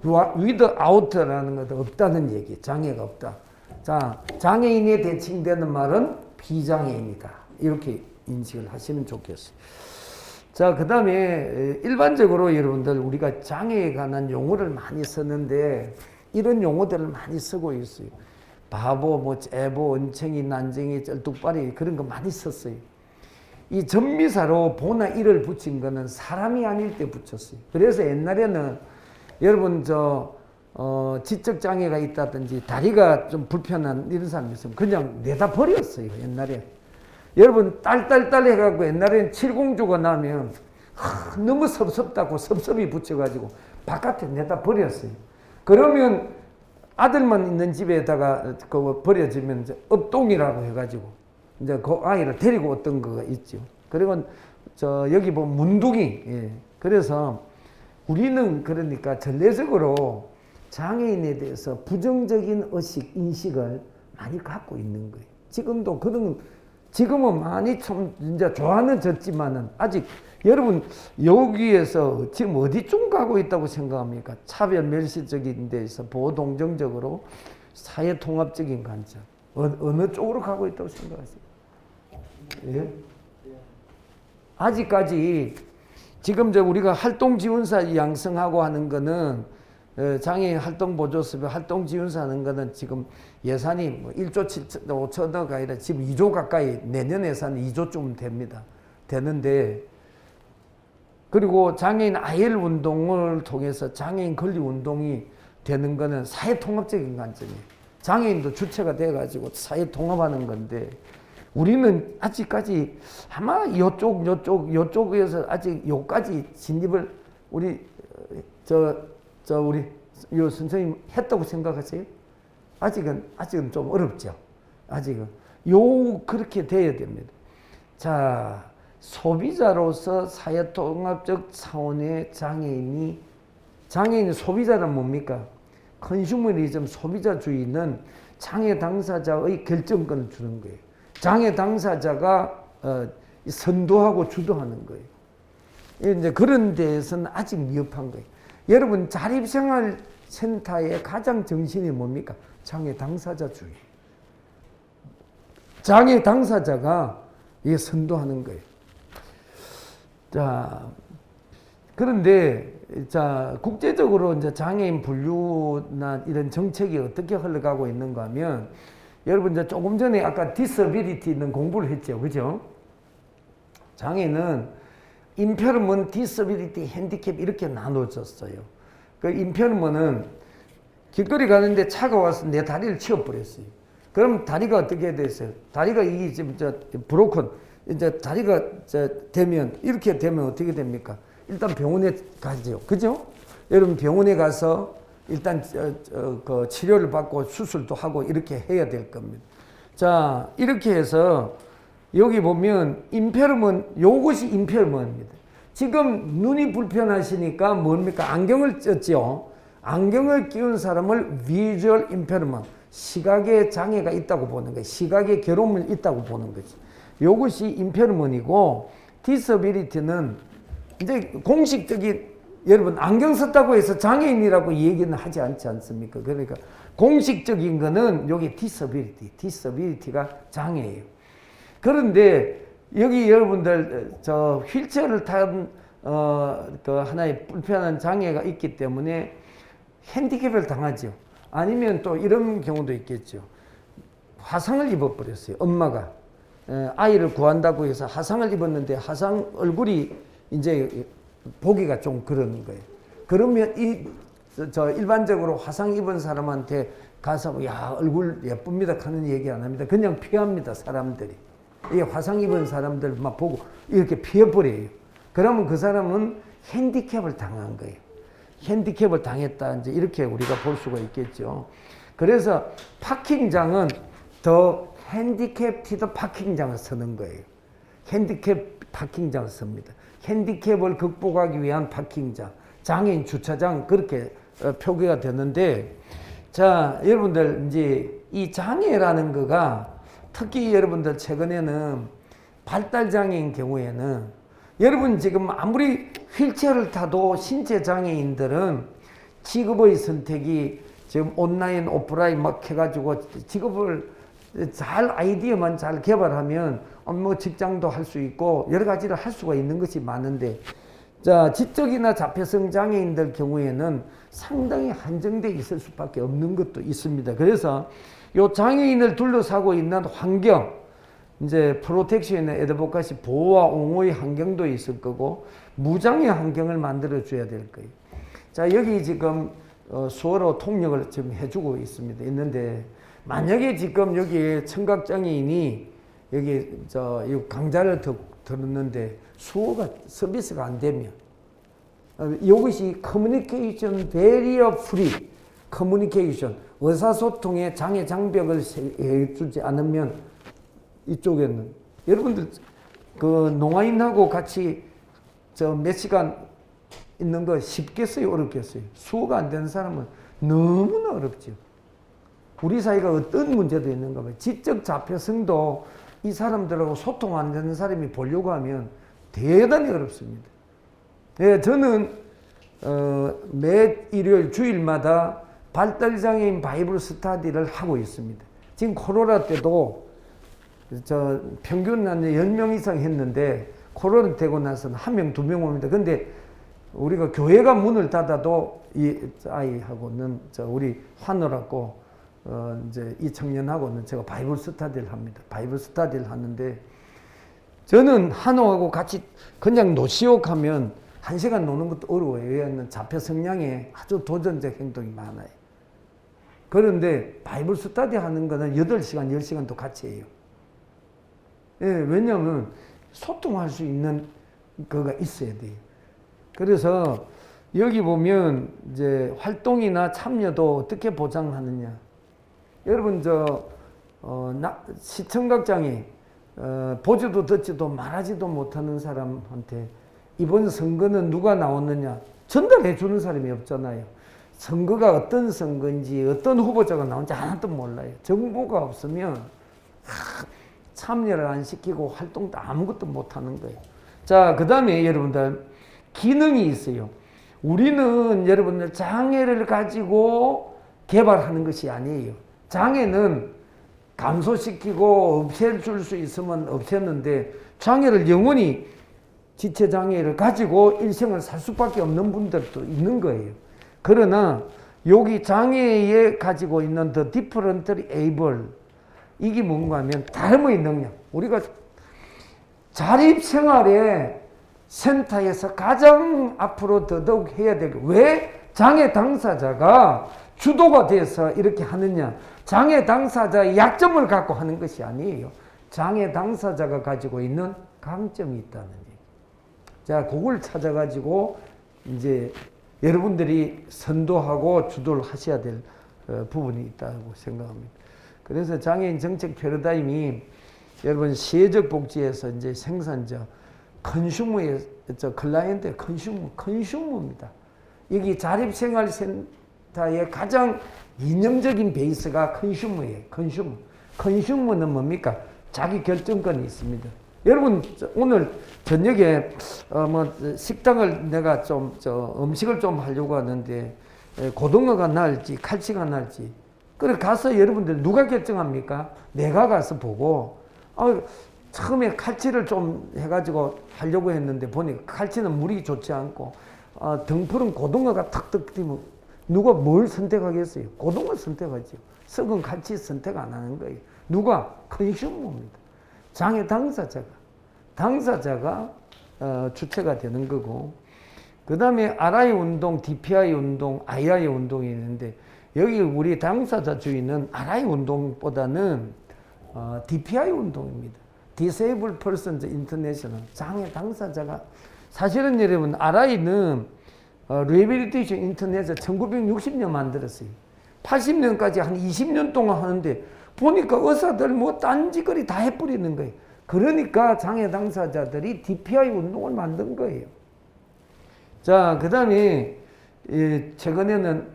without라는 것도 없다는 얘기. 장애가 없다. 자, 장애인에 대칭되는 말은 비장애입니다. 이렇게 인식을 하시면 좋겠어요. 자, 그 다음에 일반적으로 여러분들 우리가 장애에 관한 용어를 많이 쓰는데 이런 용어들을 많이 쓰고 있어요. 바보, 뭐 째보, 은챙이, 난쟁이, 쩔뚝발이 그런 거 많이 썼어요. 이 전미사로 보나 이를 붙인 거는 사람이 아닐 때 붙였어요. 그래서 옛날에는 여러분 지적 장애가 있다든지 다리가 좀 불편한 이런 사람이 있으면 그냥 내다 버렸어요. 옛날에. 여러분 딸 해갖고 옛날에는 칠공주가 나면 너무 섭섭다고 섭섭이 붙여가지고 바깥에 내다 버렸어요. 그러면 아들만 있는 집에다가 그거 버려지면 이제 업동이라고 해가지고 이제 그 아이를 데리고 왔던 거가 있죠. 그리고 여기 보면 문둥이. 예. 그래서 우리는 그러니까 전례적으로 장애인에 대해서 부정적인 인식을 많이 갖고 있는 거예요. 지금도 지금은 많이 좀 이제 좋아는 졌지만은 아직 여러분 여기에서 지금 어디쯤 가고 있다고 생각합니까? 차별 멸시적인 데서 보호동정적으로 사회통합적인 관점 어느 쪽으로 가고 있다고 생각하세요? 예? 아직까지 지금 우리가 활동지원사 양성하고 하는 거는 장애인 활동보조섭의 활동지원사 하는 거는 지금 예산이 뭐 1조 5천억 아니라 지금 2조 가까이 내년 예산은 2조쯤 됩니다. 되는데 그리고 장애인 IL 운동을 통해서 장애인 권리 운동이 되는 거는 사회통합적인 관점이에요. 장애인도 주체가 돼가지고 사회통합하는 건데 우리는 아직까지 아마 요쪽에서 아직 요까지 진입을 우리 우리 요 선생님 했다고 생각하세요? 아직은 좀 어렵죠. 아직은 그렇게 돼야 됩니다. 자, 소비자로서 사회통합적 차원의 장애인이 소비자란 뭡니까? 컨슈머리즘 소비자주의는 장애 당사자의 결정권을 주는 거예요. 장애 당사자가 선도하고 주도하는 거예요. 이제 그런 데에서는 아직 미흡한 거예요. 여러분 자립생활센터의 가장 정신이 뭡니까? 장애 당사자주의. 장애 당사자가 이게 선도하는 거예요. 자, 그런데 국제적으로 이제 장애인 분류나 이런 정책이 어떻게 흘러가고 있는가 하면 여러분 이제 조금 전에 아까 disability는 공부를 했죠. 그죠? 장애는 impairment, disability, handicap 이렇게 나눠졌어요. 그 impairment은 길거리 가는데 차가 와서 내 다리를 치워버렸어요. 그럼 다리가 어떻게 됐어요? 다리가 이게 지금 브로큰, 이제 다리가 되면, 이렇게 되면 어떻게 됩니까? 일단 병원에 가죠. 그죠? 여러분 병원에 가서 일단 그 치료를 받고 수술도 하고 이렇게 해야 될 겁니다. 자, 이렇게 해서 여기 보면 요것이 임페르먼트입니다. 지금 눈이 불편하시니까 뭡니까? 안경을 썼죠. 안경을 끼운 사람을 visual impairment, 시각에 장애가 있다고 보는 거예요. 시각에 괴로움이 있다고 보는 거지. 요것이 impairment이고 disability는 이제 공식적인 여러분 안경 썼다고 해서 장애인이라고 얘기는 하지 않지 않습니까? 그러니까 공식적인 거는 여기 disability가 장애예요. 그런데 여기 여러분들 휠체어를 탄 그 하나의 불편한 장애가 있기 때문에 핸디캡을 당하죠. 아니면 또 이런 경우도 있겠죠. 화상을 입어버렸어요. 엄마가 아이를 구한다고 해서 화상을 입었는데 화상 얼굴이 이제 보기가 좀 그런 거예요. 그러면 일반적으로 화상 입은 사람한테 가서 야 얼굴 예쁩니다 하는 얘기 안 합니다. 그냥 피합니다. 사람들이. 이 화상 입은 사람들 막 보고 이렇게 피해버려요. 그러면 그 사람은 핸디캡을 당한 거예요. 핸디캡을 당했다. 이제 이렇게 우리가 볼 수가 있겠죠. 그래서 파킹장은 더 핸디캡티드 파킹장을 쓰는 거예요. 핸디캡 파킹장을 씁니다. 핸디캡을 극복하기 위한 파킹장, 장애인 주차장 그렇게 표기가 되는데, 자 여러분들 이제 이 장애라는 거가 특히 여러분들 최근에는 발달 장애인 경우에는 여러분 지금 아무리 휠체어를 타도 신체 장애인들은 직업의 선택이 지금 온라인 오프라인 막 해가지고 직업을 잘 아이디어만 잘 개발하면 뭐 직장도 할 수 있고 여러 가지를 할 수가 있는 것이 많은데, 자 지적이나 자폐성 장애인들 경우에는 상당히 한정돼 있을 수밖에 없는 것도 있습니다. 그래서 요 장애인을 둘러싸고 있는 환경, 이제 프로텍션의 에드보카시 보호와 옹호의 환경도 있을 거고 무장애 환경을 만들어 줘야 될 거예요. 자 여기 지금 수어로 통역을 지금 해주고 있는데 만약에 지금 여기 청각장애인이 여기 이 강좌를 들었는데 수어가 서비스가 안 되면 이것이 커뮤니케이션 베리어 프리 커뮤니케이션 의사소통의 장애 장벽을 해주지 않으면 이쪽에는 여러분들 그 농아인하고 같이 몇 시간 있는 거 쉽겠어요, 어렵겠어요? 수어가 안 되는 사람은 너무나 어렵죠. 우리 사회가 어떤 문제도 있는가 봐요. 지적 자폐성도 이 사람들하고 소통 안 되는 사람이 보려고 하면 대단히 어렵습니다. 예, 저는 매 일요일 주일마다 발달장애인 바이블 스터디를 하고 있습니다. 지금 코로나 때도 평균 한 10명 이상 했는데 코로나 되고 나서는 1명, 2명 옵니다. 근데 우리가 교회가 문을 닫아도 이 아이하고는 우리 환우라고 이제 이 청년하고는 제가 바이블 스터디를 합니다. 바이블 스터디를 하는데 저는 한우하고 같이 그냥 노시옥하면 1시간 노는 것도 어려워요. 왜냐하면 자폐 성향에 아주 도전적 행동이 많아요. 그런데 바이블 스터디 하는 거는 8시간, 10시간도 같이 해요. 예, 왜냐하면 소통할 수 있는 거가 있어야 돼요. 그래서 여기 보면 이제 활동이나 참여도 어떻게 보장하느냐. 여러분 시청각장애 보지도 듣지도 말하지도 못하는 사람한테 이번 선거는 누가 나왔느냐 전달해 주는 사람이 없잖아요. 선거가 어떤 선거인지 어떤 후보자가 나온지 하나도 몰라요. 정보가 없으면 참여를 안 시키고 활동도 아무것도 못하는 거예요. 자, 그 다음에 여러분들 기능이 있어요. 우리는 여러분들 장애를 가지고 개발하는 것이 아니에요. 장애는 감소시키고 없애줄 수 있으면 없앴는데 장애를 영원히 지체장애를 가지고 일생을 살 수밖에 없는 분들도 있는 거예요. 그러나 여기 장애에 가지고 있는 the differently able 이게 뭔가 하면 다름의 능력. 우리가 자립생활에 센터에서 가장 앞으로 더더욱 해야 될 게 왜 장애 당사자가 주도가 돼서 이렇게 하느냐. 장애 당사자의 약점을 갖고 하는 것이 아니에요. 장애 당사자가 가지고 있는 강점이 있다는 얘기. 자, 그걸 찾아가지고 이제 여러분들이 선도하고 주도를 하셔야 될 부분이 있다고 생각합니다. 그래서 장애인 정책 패러다임이 여러분 시혜적 복지에서 이제 생산자, 컨슈머의 클라이언트의 컨슈머입니다. 여기 자립생활센터의 가장 이념적인 베이스가 컨슈머예요. 컨슈머는 뭡니까? 자기 결정권이 있습니다. 여러분 오늘 저녁에 식당을 내가 음식을 좀 하려고 하는데 고등어가 나을지 칼치가 나을지 그래 가서 여러분들 누가 결정합니까? 내가 가서 보고 처음에 칼치를 좀 해가지고 하려고 했는데 보니까 칼치는 물이 좋지 않고 등푸른 고등어가 탁탁 뛰면 누가 뭘 선택하겠어요? 고등어 선택하죠. 썩은 칼치 선택 안 하는 거예요. 누가? 컨슈머입니다. 장애 당사자가 주체가 되는 거고, 그 다음에 RI 운동, DPI 운동, II 운동이 있는데, 여기 우리 당사자주의는 RI 운동보다는 DPI 운동입니다. Disabled Persons International. 장애 당사자가, 사실은 여러분, RI는 Rehabilitation International 1960년 만들었어요. 80년까지 한 20년 동안 하는데, 보니까 의사들 뭐 딴짓거리 다 해버리는 거예요. 그러니까 장애 당사자들이 DPI 운동을 만든 거예요. 자, 그 다음에 최근에는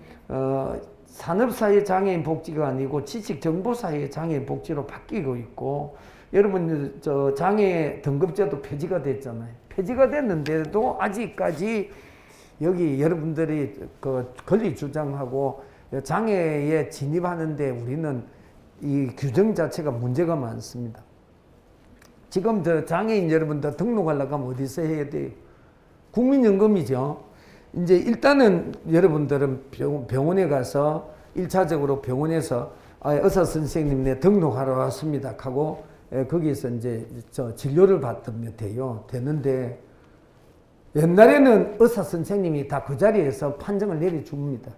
산업사회 장애인 복지가 아니고 지식정보사회 장애인 복지로 바뀌고 있고, 여러분 저 장애 등급제도 폐지가 됐잖아요. 폐지가 됐는데도 아직까지 여기 여러분들이 그 권리 주장하고 장애에 진입하는데 우리는 이 규정 자체가 문제가 많습니다. 지금 저 장애인 여러분들 등록하려고 하면 어디서 해야 돼요? 국민연금이죠. 이제 일단은 여러분들은 병원에 가서 1차적으로 병원에서 의사 선생님 내 등록하러 왔습니다 하고 거기서 이제 저 진료를 받으면 돼요. 되는데 옛날에는 의사 선생님이 다 그 자리에서 판정을 내려줍니다.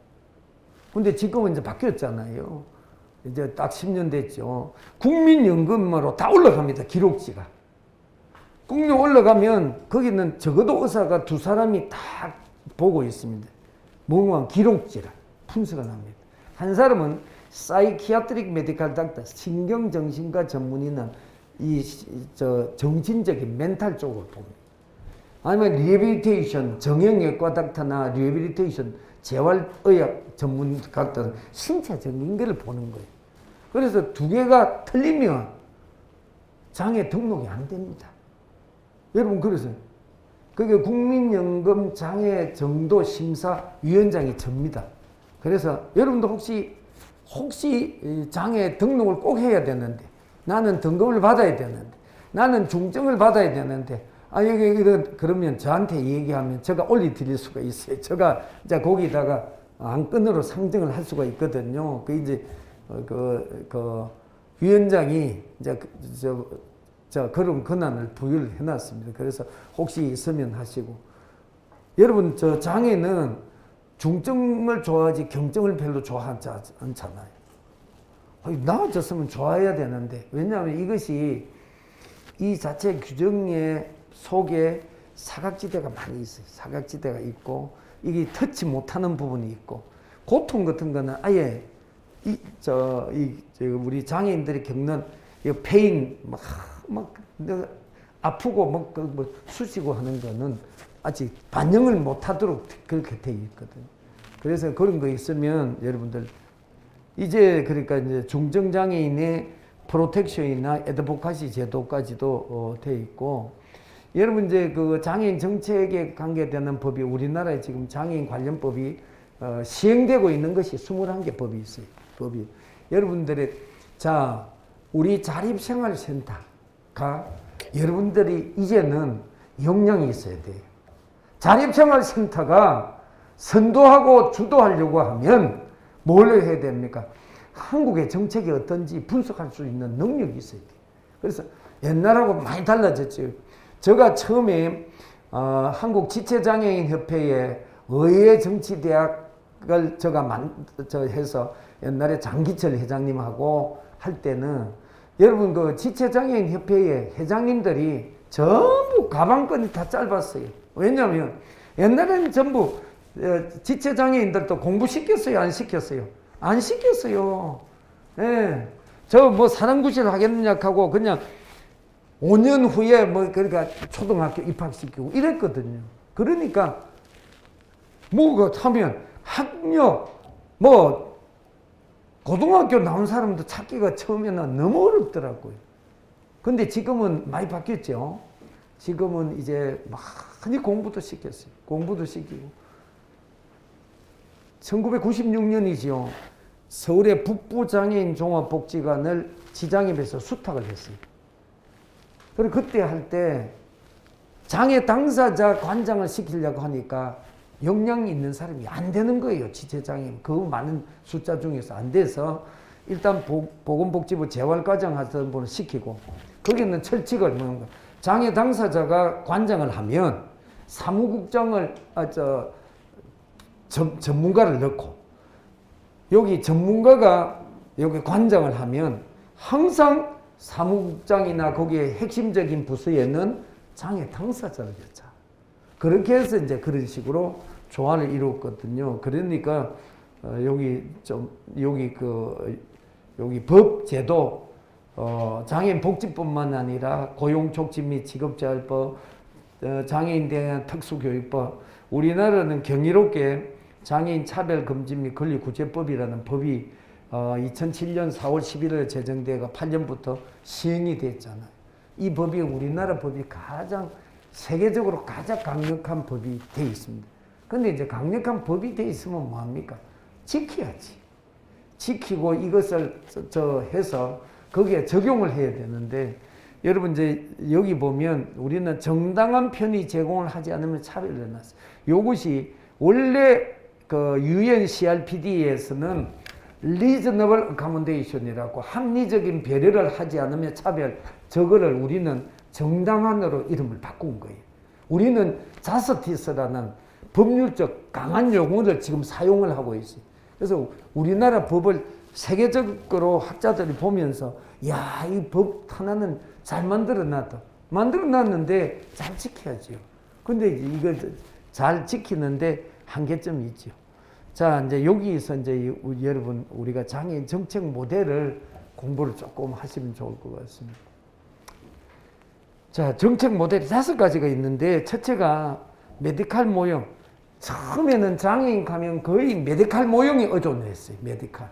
근데 지금은 이제 바뀌었잖아요. 이제 딱 10년 됐죠. 국민연금으로 다 올라갑니다. 기록지가. 국민 올라가면 거기는 적어도 의사가 2사람이 다 보고 있습니다. 뭔가 기록지라 분석을 합니다. 한 사람은 사이키아트릭 메디컬 닥터, 신경정신과 전문의는 정신적인 멘탈 쪽을 봅니다. 아니면 리해빌리테이션, 정형외과 닥터나 리해빌리테이션, 재활의학 전문 닥터는 신체적인 거를 보는 거예요. 그래서 두 개가 틀리면 장애 등록이 안 됩니다. 여러분, 그래서 그게 국민연금 장애 정도 심사위원장이 접니다. 그래서 여러분도 혹시 장애 등록을 꼭 해야 되는데, 나는 등급을 받아야 되는데, 나는 중증을 받아야 되는데, 그러면 저한테 얘기하면 제가 올려드릴 수가 있어요. 제가 이제 거기다가 안건으로 상정을 할 수가 있거든요. 그 이제 위원장이 이제 그런 권한을 부여를 해놨습니다. 그래서 혹시 있으면 하시고, 여러분 저 장애는 중증을 좋아하지 경증을 별로 좋아하지 않잖아요. 나아졌으면 좋아해야 되는데, 왜냐하면 이것이 이 자체 규정의 속에 사각지대가 많이 있어요. 사각지대가 있고, 이게 터치 못하는 부분이 있고, 고통 같은 거는 아예 우리 장애인들이 겪는 이 페인 막 아프고 뭐 쑤시고 하는 거는 아직 반영을 못하도록 그렇게 돼 있거든요. 그래서 그런 거 있으면 여러분들 이제 그러니까 이제 중증장애인의 프로텍션이나 에드보카시 제도까지도 돼 있고, 여러분 이제 그 장애인 정책에 관계되는 법이 우리나라에 지금 장애인 관련법이 시행되고 있는 것이 21개 법이 있어요. 법이 여러분들의 우리 자립생활센터가 여러분들이 이제는 역량이 있어야 돼요. 자립생활센터가 선도하고 주도하려고 하면 뭘 해야 됩니까? 한국의 정책이 어떤지 분석할 수 있는 능력이 있어야 돼요. 그래서 옛날하고 많이 달라졌죠. 제가 처음에 한국지체장애인협회의 의회정치대학을 해서 옛날에 장기철 회장님하고 할 때는 여러분 그 지체장애인협회의 회장님들이 전부 가방끈이 다 짧았어요. 왜냐하면 옛날에는 전부 지체장애인들도 공부시켰어요? 안 시켰어요? 안 시켰어요. 예. 저 뭐 사랑구실 하겠느냐 하고 그냥 5년 후에 그러니까 초등학교 입학시키고 이랬거든요. 그러니까 뭐가 하면 학력 고등학교 나온 사람도 찾기가 처음에는 너무 어렵더라고요. 근데 지금은 많이 바뀌었죠. 지금은 이제 많이 공부도 시켰어요. 공부도 시키고. 1996년이죠. 서울의 북부장애인 종합복지관을 지장협에서 수탁을 했어요. 그리고 그때 할 때 장애 당사자 관장을 시키려고 하니까 역량이 있는 사람이 안 되는 거예요. 지체장애인. 그 많은 숫자 중에서 안 돼서 일단 보건복지부 재활과정 하던 분을 시키고 거기는 철칙을 먹는 거예요. 장애 당사자가 관장을 하면 사무국장을 전문가를 넣고 여기 전문가가 여기 관장을 하면 항상 사무국장이나 거기에 핵심적인 부서에는 장애 당사자를 넣자. 그렇게 해서 이제 그런 식으로 조화를 이루었거든요. 그러니까 여기 법 제도 장애인 복지뿐만 아니라 고용촉진 및 직업재활법, 장애인 대한 특수교육법, 우리나라는 경이롭게 장애인 차별금지 및 권리구제법이라는 법이 2007년 4월 11일에 제정되어 8년부터 시행이 됐잖아요. 이 법이 우리나라 법이 세계적으로 가장 강력한 법이 되어 있습니다. 근데 이제 강력한 법이 되어 있으면 뭐합니까? 지켜야지. 지키고 이것을 해서 거기에 적용을 해야 되는데, 여러분 이제 여기 보면 우리는 정당한 편의 제공을 하지 않으면 차별을 해놨어요. 이것이 원래 그 UN CRPD에서는 reasonable accommodation이라고 합리적인 배려를 하지 않으면 차별, 저거를 우리는 정당한으로 이름을 바꾼 거예요. 우리는 justice라는 법률적 강한 용어를 지금 사용을 하고 있어요. 그래서 우리나라 법을 세계적으로 학자들이 보면서 야, 이 법 하나는 잘 만들어놨는데 잘 지켜야죠. 근데 이걸 잘 지키는데 한계점이 있죠. 자, 이제 여기서 이제 여러분 우리가 장애인 정책 모델을 공부를 조금 하시면 좋을 것 같습니다. 자, 정책 모델이 5가지가 있는데 첫째가 메디칼 모형. 처음에는 장애인 가면 거의 메디칼 모형에 의존했어요. 메디칼.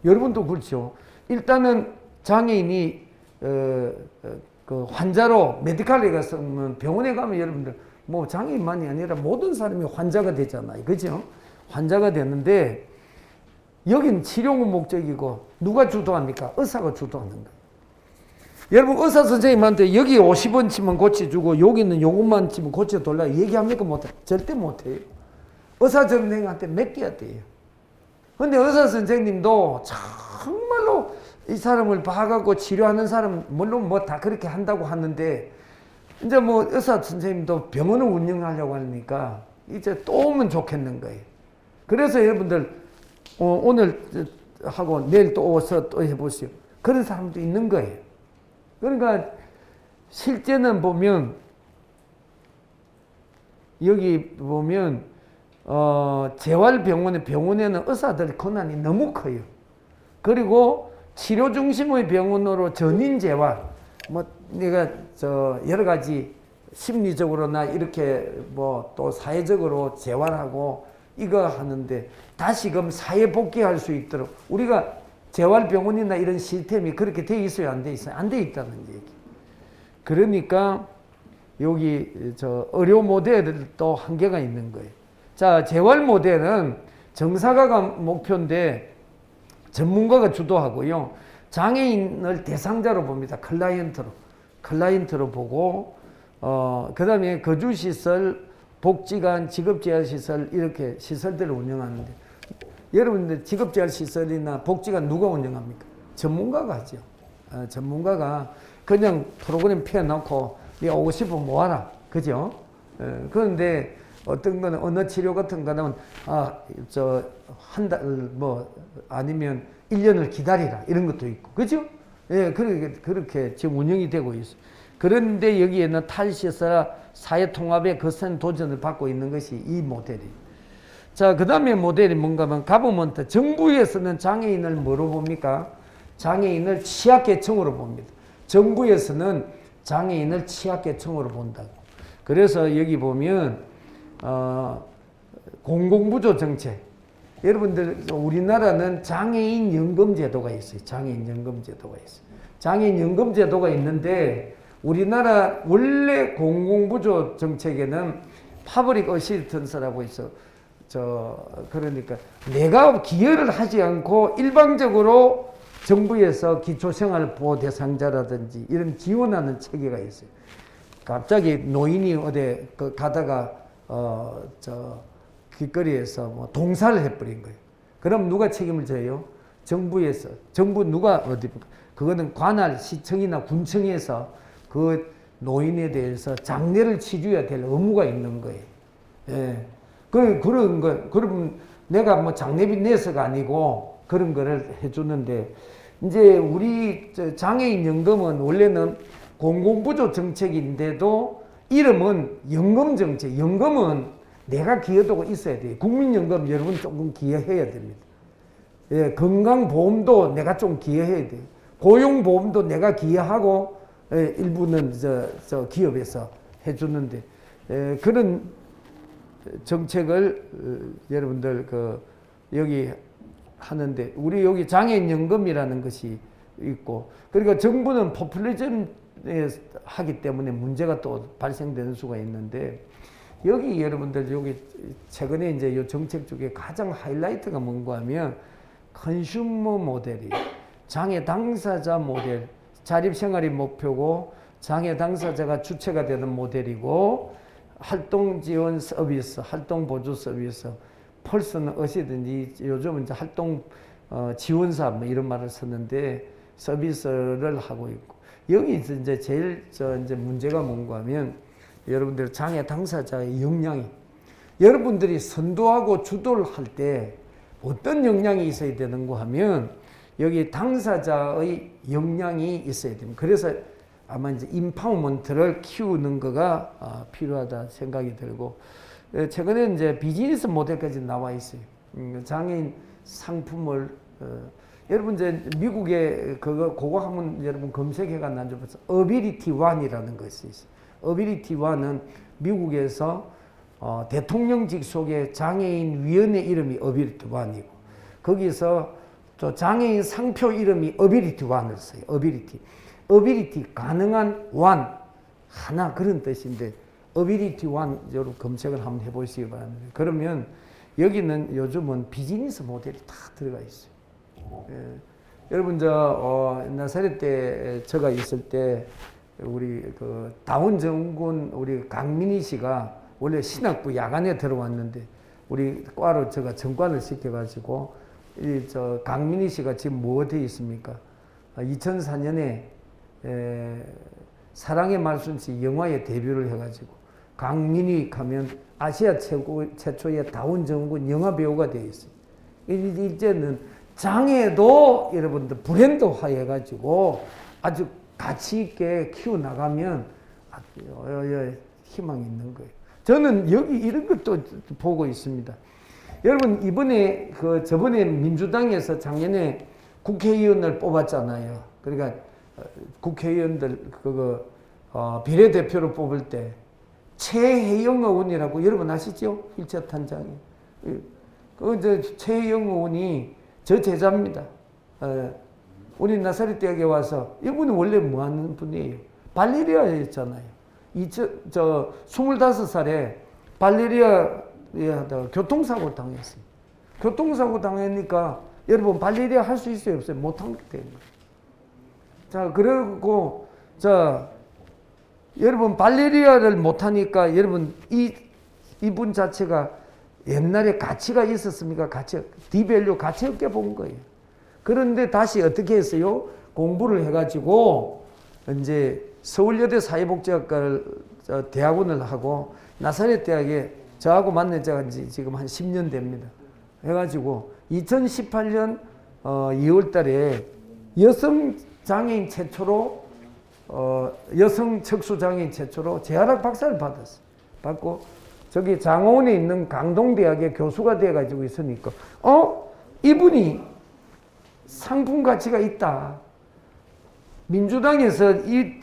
여러분도 그렇죠. 일단은 장애인이 그 환자로 메디칼에 갔으면 병원에 가면 여러분들 뭐 장애인만이 아니라 모든 사람이 환자가 되잖아요. 그죠? 환자가 되는데 여긴 치료가 목적이고 누가 주도합니까? 의사가 주도하는 거예요. 여러분 의사 선생님한테 여기 50원 치면 고쳐주고 여기는 요것만 치면 고쳐달라 얘기합니까? 못해. 절대 못해요. 의사 선생님한테 맡겨야 돼요. 근데 의사 선생님도 정말로 이 사람을 봐갖고 치료하는 사람 물론 뭐 다 그렇게 한다고 하는데 이제 뭐 의사 선생님도 병원을 운영하려고 하니까 이제 또 오면 좋겠는 거예요. 그래서 여러분들 오늘 하고 내일 또 오서 또 해보세요. 그런 사람도 있는 거예요. 그러니까 실제는 보면 여기 보면 병원에는 의사들 권한이 너무 커요. 그리고 치료 중심의 병원으로 전인 재활, 뭐 내가 여러 가지 심리적으로나 이렇게 뭐 또 사회적으로 재활하고 이거 하는데 다시금 사회 복귀할 수 있도록 우리가 재활병원이나 이런 시스템이 그렇게 돼 있어요? 안 돼 있어요? 안 돼 있다는 얘기. 그러니까 여기 의료 모델도 한계가 있는 거예요. 자, 재활 모델은 정사가가 목표인데 전문가가 주도하고요. 장애인을 대상자로 봅니다. 클라이언트로 보고 그 다음에 거주시설, 복지관, 직업재활시설 이렇게 시설들을 운영하는데 여러분들 직업재활시설이나 복지관 누가 운영합니까? 전문가가 하죠. 전문가가 그냥 프로그램 펴놓고 네가 오고 싶으면 모아라. 그죠? 그런데 어떤 거는 어느 치료 같은 거는 한 달 뭐 아니면 1년을 기다리라 이런 것도 있고. 그죠? 예, 그렇게 지금 운영이 되고 있어요. 그런데 여기에는 탈시설 사회통합의 거센 도전을 받고 있는 것이 이 모델이에요. 자, 그 다음에 모델이 뭔가 하면 가버먼트. 정부에서는 장애인을 뭐로 봅니까? 장애인을 취약계층으로 봅니다. 정부에서는 장애인을 취약계층으로 본다고. 그래서 여기 보면 공공부조 정책. 여러분들 우리나라는 장애인 연금제도가 있어요. 장애인 연금제도가 있어요. 장애인 연금제도가 있는데 우리나라 원래 공공부조 정책에는 파브릭 어시스턴스라고 있어. 그러니까 내가 기여를 하지 않고 일방적으로 정부에서 기초생활보호 대상자라든지 이런 지원하는 체계가 있어요. 갑자기 노인이 어디 가다가 길거리에서 뭐 동사를 해버린 거예요. 그럼 누가 책임을 져요? 정부에서, 정부 누가 어디, 그거는 관할, 시청이나 군청에서 그 노인에 대해서 장례를 치료해야 될 의무가 있는 거예요. 예. 그런 거, 그러면 내가 뭐 장례비 내서가 아니고 그런 거를 해주는데, 이제 우리 장애인 연금은 원래는 공공부조 정책인데도 이름은 연금 정책. 연금은 내가 기여도가 있어야 돼요. 국민연금 여러분 조금 기여해야 됩니다. 예, 건강보험도 내가 좀 기여해야 돼요. 고용보험도 내가 기여하고, 예, 일부는 저 기업에서 해주는데, 예, 그런 정책을 여러분들 여기 하는데, 우리 여기 장애인연금이라는 것이 있고, 그리고 정부는 포퓰리즘에 하기 때문에 문제가 또 발생되는 수가 있는데, 여기 여러분들 여기 최근에 이제 이 정책 중에 가장 하이라이트가 뭔가 하면 컨슈머 모델이 장애 당사자 모델, 자립생활이 목표고 장애 당사자가 주체가 되는 모델이고, 활동 지원 서비스, 활동 보조 서비스, 펄스는 어디든지 요즘은 이제 활동 지원사 뭐 이런 말을 썼는데 서비스를 하고 있고, 여기서 이제 제일 이제 문제가 뭔가 하면 여러분들 장애 당사자의 역량이, 여러분들이 선도하고 주도를 할 때 어떤 역량이 있어야 되는가 하면 여기 당사자의 역량이 있어야 됩니다. 그래서 아마 이제 인파워먼트를 키우는 거가 필요하다 생각이 들고, 최근에 이제 비즈니스 모델까지 나와 있어요. 장애인 상품을 여러분 이제 미국에 그거 하면 여러분 검색해가 나중에 어빌리티 원이라는 것이 있어요. 어빌리티 원은 미국에서 대통령직 속에 장애인 위원회 이름이 어빌리티 원이고, 거기서 또 장애인 상표 이름이 어빌리티 원을 써요. 어빌리티 가능한 원 하나, 그런 뜻인데 어빌리티 원 여러분 검색을 한번 해보시기 바랍니다. 그러면 여기는 요즘은 비즈니스 모델이 다 들어가 있어요. 예. 여러분 나사렛 때 제가 있을 때 우리 다운증후군 우리 강민희 씨가 원래 신학부 야간에 들어왔는데 우리 과로 제가 전관을 시켜가지고 강민희 씨가 지금 뭐 돼 있습니까? 2004년에 사랑의 말순시 영화에 데뷔를 해가지고 강민희 하면 아시아 최초의 다운증후군 영화 배우가 되어 있어요. 이제는 장애도 여러분들 브랜드화 해가지고 아주 가치 있게 키워나가면 희망이 있는 거예요. 저는 여기 이런 것도 보고 있습니다. 여러분 이번에 저번에 민주당에서 작년에 국회의원을 뽑았잖아요. 그러니까 국회의원들 비례대표로 뽑을 때 최혜영 의원이라고 여러분 아시죠? 휠체어 탄장이. 최혜영 의원이 저 제자입니다. 우리 나사렛 대학에 와서 이분은 원래 뭐 하는 분이에요? 발레리아였잖아요. 25살에 발레리아 교통사고 당했어요. 교통사고 당하니까 여러분 발레리아 할 수 있어요? 없어요? 못한 게 되는 거예요. 자, 그리고 여러분 발레리아를 못하니까 여러분 이분 자체가 옛날에 가치가 있었습니까? 디밸류 가치 없게 본 거예요. 그런데 다시 어떻게 했어요? 공부를 해가지고 이제 서울여대 사회복지학과를 대학원을 하고 나사렛 대학에 저하고 만난 지가 지금 한 10년 됩니다. 해가지고 2018년 2월 달에 여성 장애인 최초로 여성 척수장애인 최초로 재활학 박사를 받았어요. 받고 저기 장호원에 있는 강동대학의 교수가 돼가지고 있으니까 이분이 상품 가치가 있다. 민주당에서 이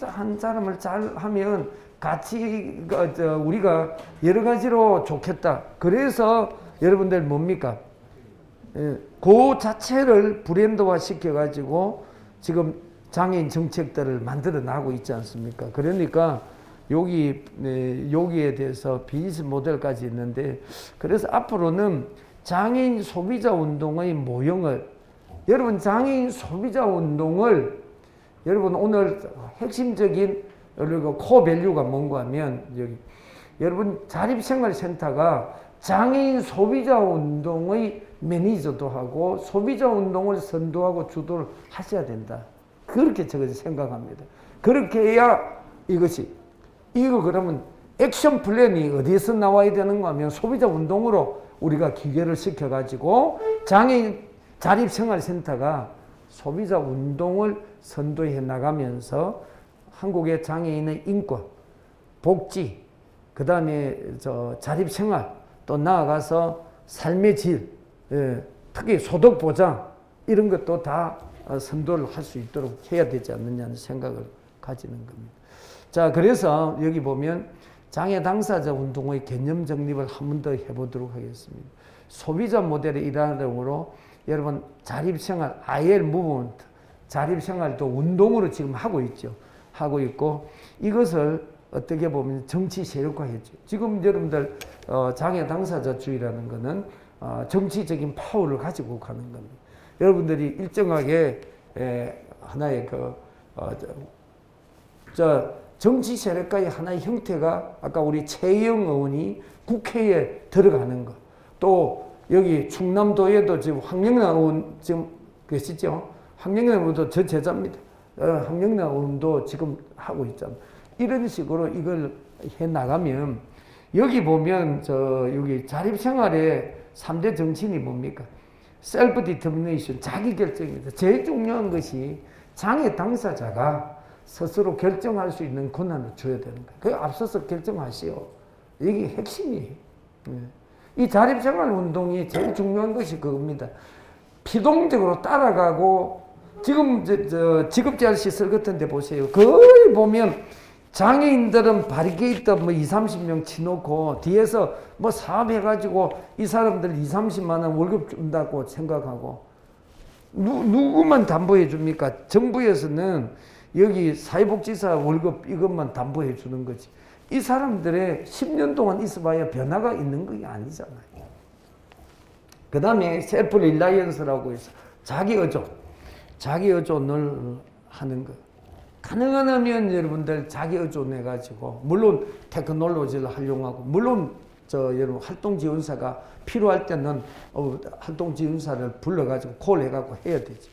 한 사람을 잘 하면 가치가 우리가 여러 가지로 좋겠다. 그래서 여러분들 뭡니까? 그 자체를 브랜드화 시켜가지고 지금 장애인 정책들을 만들어 나가고 있지 않습니까? 그러니까 여기에 대해서 비즈니스 모델까지 있는데, 그래서 앞으로는 장애인 소비자 운동의 모형을, 여러분 장애인 소비자 운동을 여러분 오늘 핵심적인 그리고 코밸류가 뭔가 하면 여러분 자립생활센터가 장애인 소비자 운동의 매니저도 하고 소비자 운동을 선도하고 주도를 하셔야 된다. 그렇게 제가 생각합니다. 그렇게 해야 이거 그러면 액션 플랜이 어디에서 나와야 되는가 하면 소비자 운동으로 우리가 기계를 시켜가지고 장애인 자립생활센터가 소비자 운동을 선도해 나가면서 한국의 장애인의 인권, 복지, 그 다음에 자립생활, 또 나아가서 삶의 질, 특히 소득 보장 이런 것도 다 선도를 할 수 있도록 해야 되지 않느냐는 생각을 가지는 겁니다. 자, 그래서 여기 보면 장애 당사자 운동의 개념 정립을 한 번 더 해보도록 하겠습니다. 소비자 모델의 일환으로 여러분 자립생활, IL 무브먼트, 자립생활도 운동으로 지금 하고 있죠. 하고 있고 이것을 어떻게 보면 정치 세력화했죠. 지금 여러분들 장애 당사자주의라는 것은 정치적인 파워를 가지고 가는 겁니다. 여러분들이 일정하게 하나의 정치 세력가의 하나의 형태가 아까 우리 최영 의원이 국회에 들어가는 것, 또 여기 충남도에도 지금 황영란 의원 지금 계시죠? 황영란 의원도 저 제자입니다. 황영란 의원도 지금 하고 있잖아요. 이런 식으로 이걸 해 나가면 여기 보면 여기 자립생활의 3대 정신이 뭡니까? 셀프 디터미네이션, 자기 결정입니다. 제일 중요한 것이 장애 당사자가 스스로 결정할 수 있는 권한을 줘야 되는 거예요. 그 앞서서 결정하시오. 이게 핵심이에요. 이 자립생활 운동이 제일 중요한 것이 그겁니다. 피동적으로 따라가고 지금 직업재활 시설 같은 데 보세요. 거의 보면 장애인들은 바리케이트 20-30명 치놓고 뒤에서 사업해가지고 이 사람들 20-30만 원 월급 준다고 생각하고 누구만 담보해 줍니까? 정부에서는 여기 사회복지사 월급 이것만 담보해 주는 거지. 이 사람들의 10년 동안 있어봐야 변화가 있는 게 아니잖아요. 그 다음에 셀프 릴라이언스라고 해서 자기 의존을 하는 것. 가능하면 여러분들 자기 의존해가지고 물론 테크놀로지를 활용하고 물론 여러분 활동지원사가 필요할 때는 활동지원사를 불러가지고 콜해가지고 해야 되지.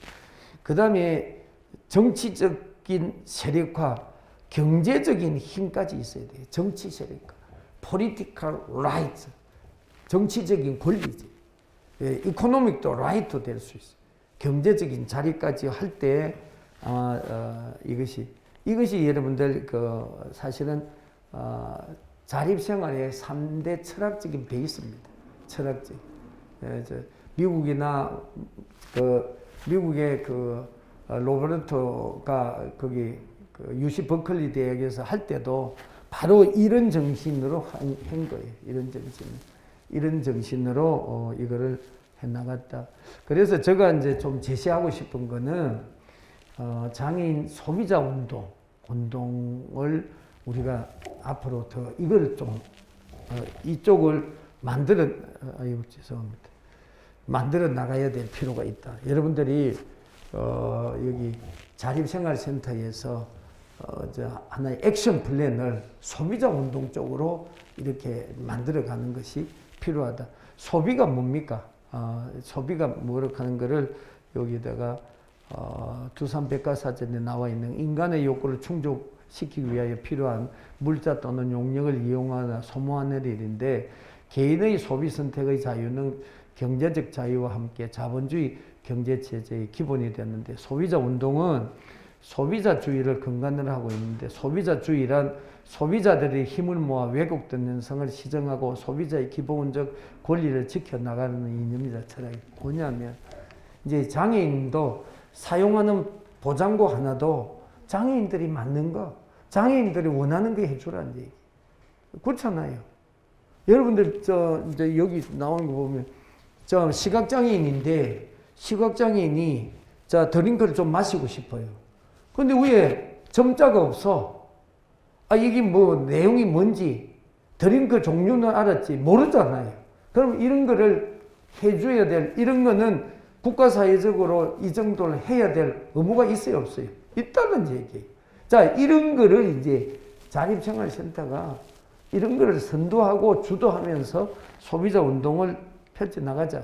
그 다음에 정치적인 세력화, 경제적인 힘까지 있어야 돼요. 정치 세력화, political rights, 정치적인 권리지. 이코노믹도 라이트 될 수 있어요. 경제적인 자리까지 할 때 이것이 여러분들 사실은 자립생활의 3대 철학적인 베이스입니다. 철학적. 미국이나 미국의 로버트가 거기 UC 버클리 대학에서 할 때도 바로 이런 정신으로 한 거예요. 이런 정신으로 이거를 해 나갔다. 그래서 제가 이제 좀 제시하고 싶은 거는 장애인 소비자 운동을 우리가 앞으로 더 이걸 좀 이쪽을 만들어 나가야 될 필요가 있다. 여러분들이 여기 자립생활센터에서 하나의 액션 플랜을 소비자 운동 쪽으로 이렇게 만들어가는 것이 필요하다. 소비가 뭡니까? 소비가 뭐라고 하는 거를 여기다가 두산백과사전에 나와 있는 인간의 욕구를 충족시키기 위하여 필요한 물자 또는 용력을 이용하나 소모하는 일인데 개인의 소비 선택의 자유는 경제적 자유와 함께 자본주의 경제체제의 기본이 되었는데 소비자 운동은 소비자주의를 근간으로 하고 있는데 소비자주의란 소비자들의 힘을 모아 왜곡된 현상을 시정하고 소비자의 기본적 권리를 지켜나가는 이념이다. 철학이 뭐냐면 이제 장애인도 사용하는 보장고 하나도 장애인들이 맞는 거, 장애인들이 원하는 거 해주라는 얘기. 그렇잖아요. 여러분들 이제 여기 나오는 거 보면 시각장애인인데 시각장애인이 드링크를 좀 마시고 싶어요. 근데 왜 점자가 없어? 이게 내용이 뭔지 드링크 종류는 알았지 모르잖아요. 그럼 이런 거를 해줘야 이런 거는 국가사회적으로 이 정도를 해야 될 의무가 있어요, 없어요? 있다는 얘기예요. 자, 이런 거를 이제 자립생활센터가 이런 거를 선도하고 주도하면서 소비자 운동을 펼쳐나가자.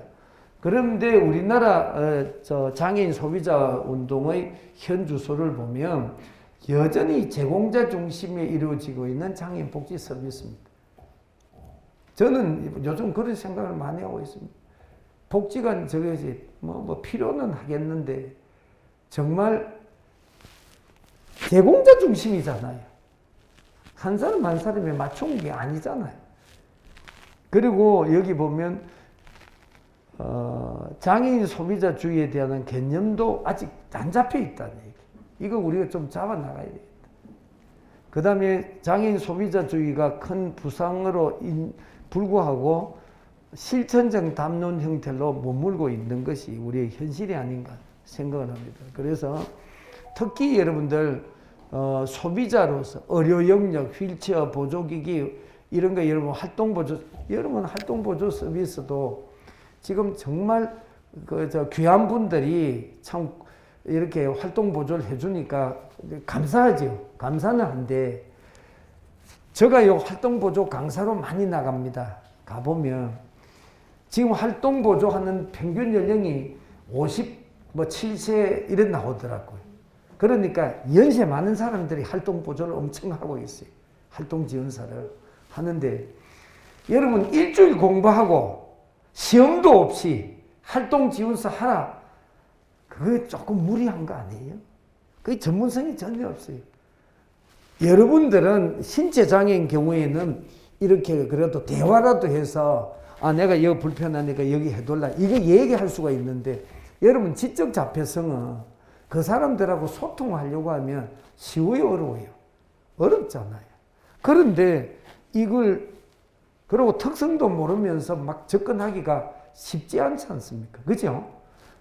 그런데 우리나라 저 장애인 소비자 운동의 현 주소를 보면 여전히 제공자 중심에 이루어지고 있는 장애인 복지 서비스입니다. 저는 요즘 그런 생각을 많이 하고 있습니다. 복지가 저것이 뭐 필요는 하겠는데 정말 제공자 중심이잖아요. 한 사람 한 사람에 맞춘 게 아니잖아요. 그리고 여기 보면 장애인 소비자주의에 대한 개념도 아직 안 잡혀 있다는 얘기. 이거 우리가 좀 잡아 나가야 되겠다. 그 다음에 장애인 소비자주의가 큰 부상으로 불구하고 실천적 담론 형태로 머물고 있는 것이 우리의 현실이 아닌가 생각을 합니다. 그래서 특히 여러분들 소비자로서 의료 영역, 휠체어 보조기기 이런 거 여러분 활동 보조 서비스도 지금 정말 귀한 분들이 참 이렇게 활동 보조를 해주니까 감사하죠. 감사는 한데 제가 이 활동 보조 강사로 많이 나갑니다. 가보면 지금 활동 보조하는 평균 연령이 57세 이래 나오더라고요. 그러니까 연세 많은 사람들이 활동 보조를 엄청 하고 있어요. 활동 지원사를 하는데 여러분 일주일 공부하고 시험도 없이 활동 지원사 하라. 그게 조금 무리한 거 아니에요? 그게 전문성이 전혀 없어요. 여러분들은 신체 장애인 경우에는 이렇게 그래도 대화라도 해서 내가 여기 불편하니까 여기 해둘라. 이거 얘기할 수가 있는데 여러분 지적 자폐성은 그 사람들하고 소통하려고 하면 쉬워요, 어려워요? 어렵잖아요. 그런데 이걸 그리고 특성도 모르면서 막 접근하기가 쉽지 않지 않습니까? 그죠?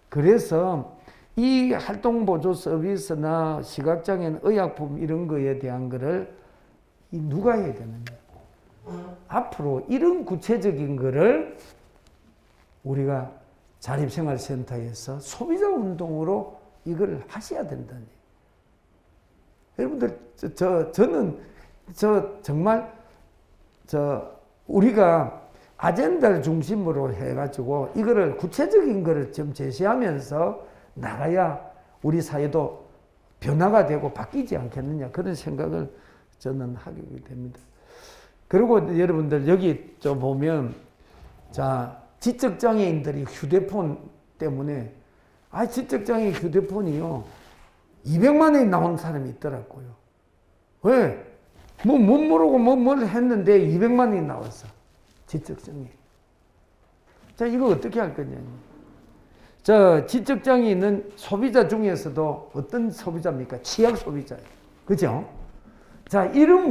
그래서 이 활동보조 서비스나 시각장애인 의약품 이런 거에 대한 거를 누가 해야 되느냐? 앞으로 이런 구체적인 거를 우리가 자립생활센터에서 소비자 운동으로 이걸 하셔야 된다니. 여러분들, 저는 정말 우리가 아젠다를 중심으로 해가지고 이거를 구체적인 거를 좀 제시하면서 나가야 우리 사회도 변화가 되고 바뀌지 않겠느냐 그런 생각을 저는 하게 됩니다. 그리고 여러분들 여기 좀 보면 지적장애인들이 휴대폰 때문에 지적장애인 휴대폰이요 200만 원이 나온 사람이 있더라고요. 왜? 못 모르고 뭘 했는데 200만 원이 나왔어. 지적장애인. 이거 어떻게 할 거냐. 지적장애인은 소비자 중에서도 어떤 소비자입니까? 취약 소비자예요. 그죠? 이런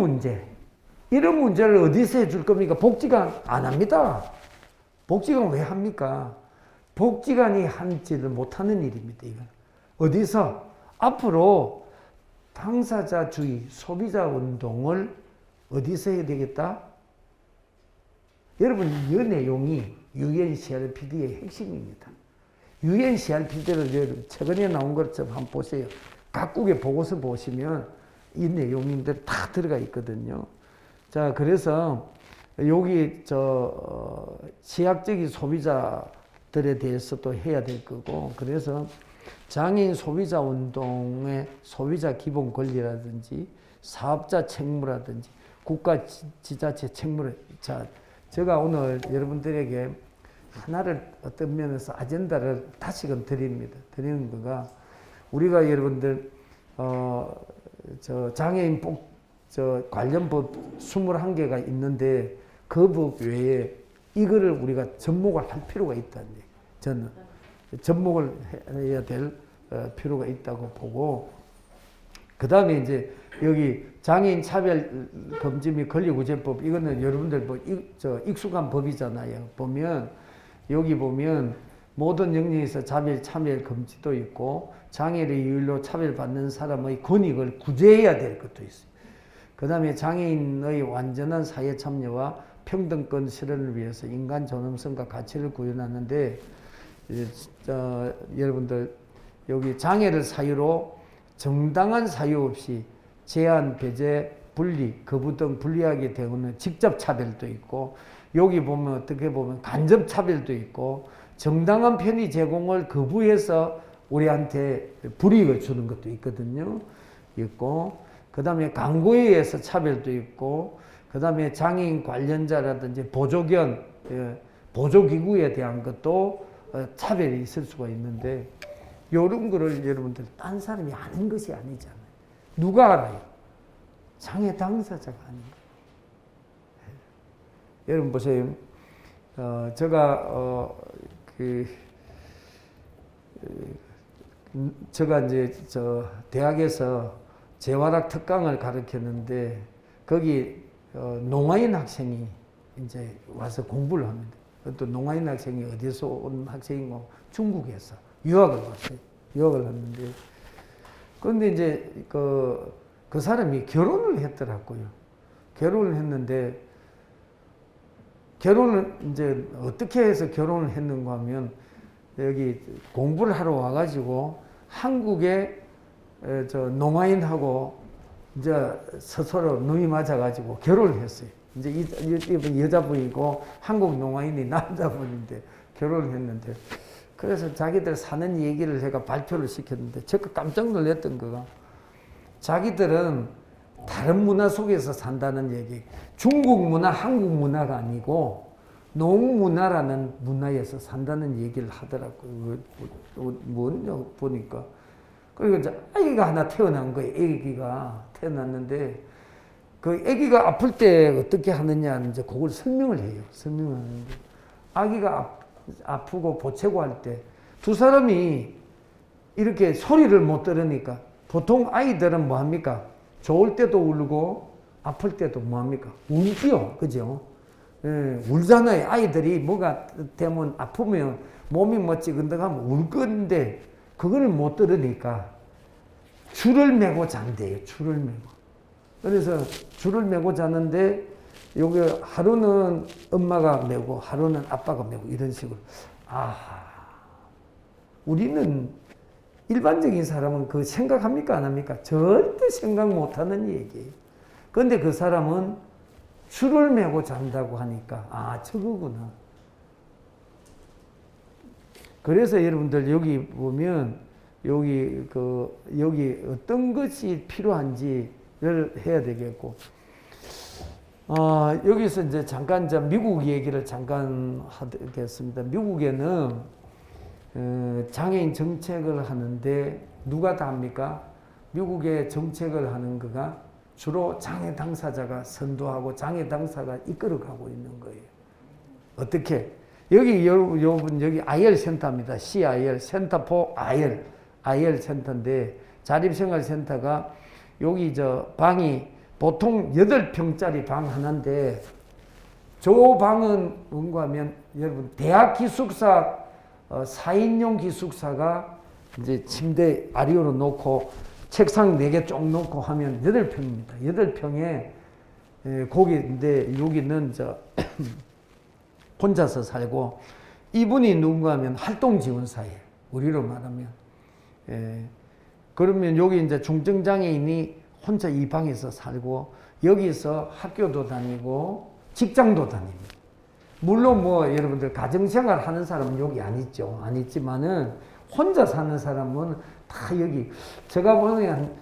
문제를 어디서 해줄 겁니까? 복지관 안 합니다. 복지관 왜 합니까? 복지관이 하지를 못하는 일입니다. 이건. 어디서? 앞으로 당사자주의, 소비자 운동을 어디서 해야 되겠다? 여러분, 이 내용이 UNCRPD의 핵심입니다. UNCRPD를 최근에 나온 것 좀 한번 보세요. 각국의 보고서 보시면 이 내용인들 다 들어가 있거든요. 그래서 여기 취약적인 소비자들에 대해서도 해야 될 거고, 그래서 장애인 소비자 운동의 소비자 기본 권리라든지 사업자 책무라든지 국가 지자체 책무를 제가 오늘 여러분들에게 하나를 어떤 면에서 아젠다를 다시금 드립니다. 드리는 거가 우리가 여러분들 장애인 관련 법 21개가 있는데 그 법 외에 이거를 우리가 접목을 할 필요가 있다는 얘기예요. 저는 접목을 해야 될 필요가 있다고 보고, 그 다음에 이제 여기 장애인 차별 금지 및 권리구제법, 이거는 여러분들 익숙한 법이잖아요. 여기 보면 모든 영역에서 차별 금지도 있고 장애를 이유로 차별받는 사람의 권익을 구제해야 될 것도 있어요. 그 다음에 장애인의 완전한 사회 참여와 평등권 실현을 위해서 인간 존엄성과 가치를 구현하는데, 여러분들 여기 장애를 사유로 정당한 사유 없이 제한, 배제, 분리, 거부 등 불리하게 되는 직접 차별도 있고, 여기 보면 어떻게 보면 간접 차별도 있고, 정당한 편의 제공을 거부해서 우리한테 불이익을 주는 것도 있거든요. 있고, 그 다음에 광고에 의해서 차별도 있고, 그 다음에 장애인 관련자라든지 보조견, 보조기구에 대한 것도 차별이 있을 수가 있는데, 이런 거를 여러분들 딴 사람이 아는 것이 아니잖아요. 누가 알아요? 장애 당사자가 아닌 거예요. 여러분 보세요. 제가 이제 대학에서 재활학 특강을 가르쳤는데 거기 농아인 학생이 이제 와서 공부를 합니다. 또 농아인 학생이 어디서 온 학생이고 중국에서 유학을 왔어요. 유학을 왔는데 그런데 이제 그 사람이 결혼을 했더라고요. 결혼을 했는데 결혼을 이제 어떻게 해서 결혼을 했는가 하면 여기 공부를 하러 와가지고 한국에 저 농아인하고 이제 서로 눈이 맞아가지고 결혼을 했어요. 이제 이분 여자분이고 한국 농아인이 남자분인데 결혼을 했는데 그래서 자기들 사는 얘기를 제가 발표를 시켰는데 제가 깜짝 놀랐던 거가 자기들은 다른 문화 속에서 산다는 얘기. 중국 문화, 한국 문화가 아니고 농문화라는 문화에서 산다는 얘기를 하더라고요. 뭐냐 보니까. 그리고 이제 아기가 하나 태어난 거예요. 아기가 태어났는데 그 아기가 아플 때 어떻게 하느냐 이제 그걸 설명을 해요. 설명을 하는데 아기가 아프고 보채고 할 때 두 사람이 이렇게 소리를 못 들으니까 보통 아이들은 뭐 합니까? 좋을 때도 울고 아플 때도 뭐 합니까? 울지요. 그죠? 예, 울잖아요. 아이들이 뭐가 되면 아프면 몸이 뭐 찌근덕하면 울 건데 그걸 못 들으니까 줄을 매고 잔대요. 줄을 매고. 그래서 줄을 매고 자는데 여기 하루는 엄마가 매고 하루는 아빠가 매고 이런 식으로. 아하. 우리는 일반적인 사람은 그 생각합니까? 안 합니까? 절대 생각 못하는 얘기예요. 그런데 그 사람은 줄을 매고 잔다고 하니까 아 저거구나. 그래서 여러분들 여기 보면 여기 어떤 것이 필요한지를 해야 되겠고 여기서 이제 잠깐 미국 얘기를 잠깐 하겠습니다. 미국에는 장애인 정책을 하는데 누가 다 합니까? 미국의 정책을 하는 거가 주로 장애 당사자가 선도하고 장애 당사자가 이끌어가고 있는 거예요. 어떻게? 여기 여러분 여기 IL 센터입니다. CIL 센터 포 IL 센터인데 자립생활센터가 여기 방이 보통 8평짜리 방 하나인데 저 방은 뭔가 하면 여러분 대학 기숙사 4인용 기숙사가 이제 침대 아래로 놓고 책상 4개 쭉 놓고 하면 8평입니다. 8평에 거기인데 여기는 혼자서 살고 이분이 누군가 하면 활동지원사예요. 우리로 말하면. 그러면 여기 이제 중증장애인이 혼자 이 방에서 살고 여기서 학교도 다니고 직장도 다닙니다. 물론 뭐 여러분들 가정생활 하는 사람은 여기 안 있죠. 안 있지만은 혼자 사는 사람은 다 여기. 제가 보면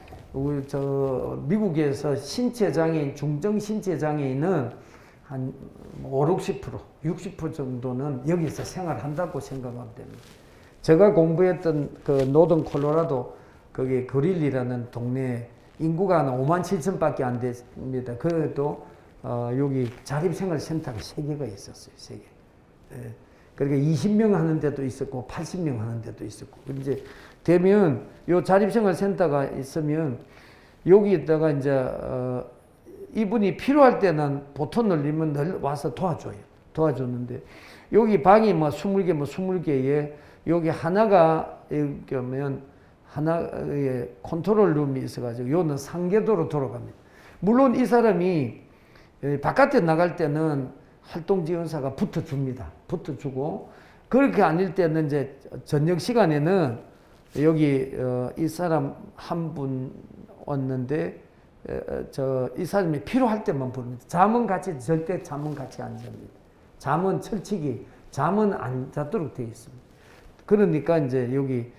미국에서 신체장애인, 중증신체장애인은 한 5, 60% 정도는 여기서 생활한다고 생각하면 됩니다. 제가 공부했던 그 노던 콜로라도 거기 그릴리라는 동네 인구가 한 5만 7천밖에 안 됩니다. 그래도 여기 자립생활센터가 3개가 있었어요. 3개. 그러니까 20명 하는 데도 있었고 80명 하는 데도 있었고 이제 되면 요 자립생활센터가 있으면 여기에다가 이제 이분이 필요할 때는 보통 늘리면 늘 와서 도와줬는데 여기 방이 뭐 20개 뭐 20개에 여기 하나가 그러면 하나의 컨트롤룸이 있어가지고 요는 상계도로 돌아갑니다. 물론 이 사람이 바깥에 나갈 때는 활동지원사가 붙어줍니다. 붙어주고 그렇게 아닐 때는 이제 저녁 시간에는 여기 이 사람 한 분 왔는데 이 사람이 필요할 때만 부릅니다. 잠은 같이 절대 잠은 같이 안 잡니다. 잠은 철칙이 잠은 안 자도록 되어 있습니다. 그러니까 이제 여기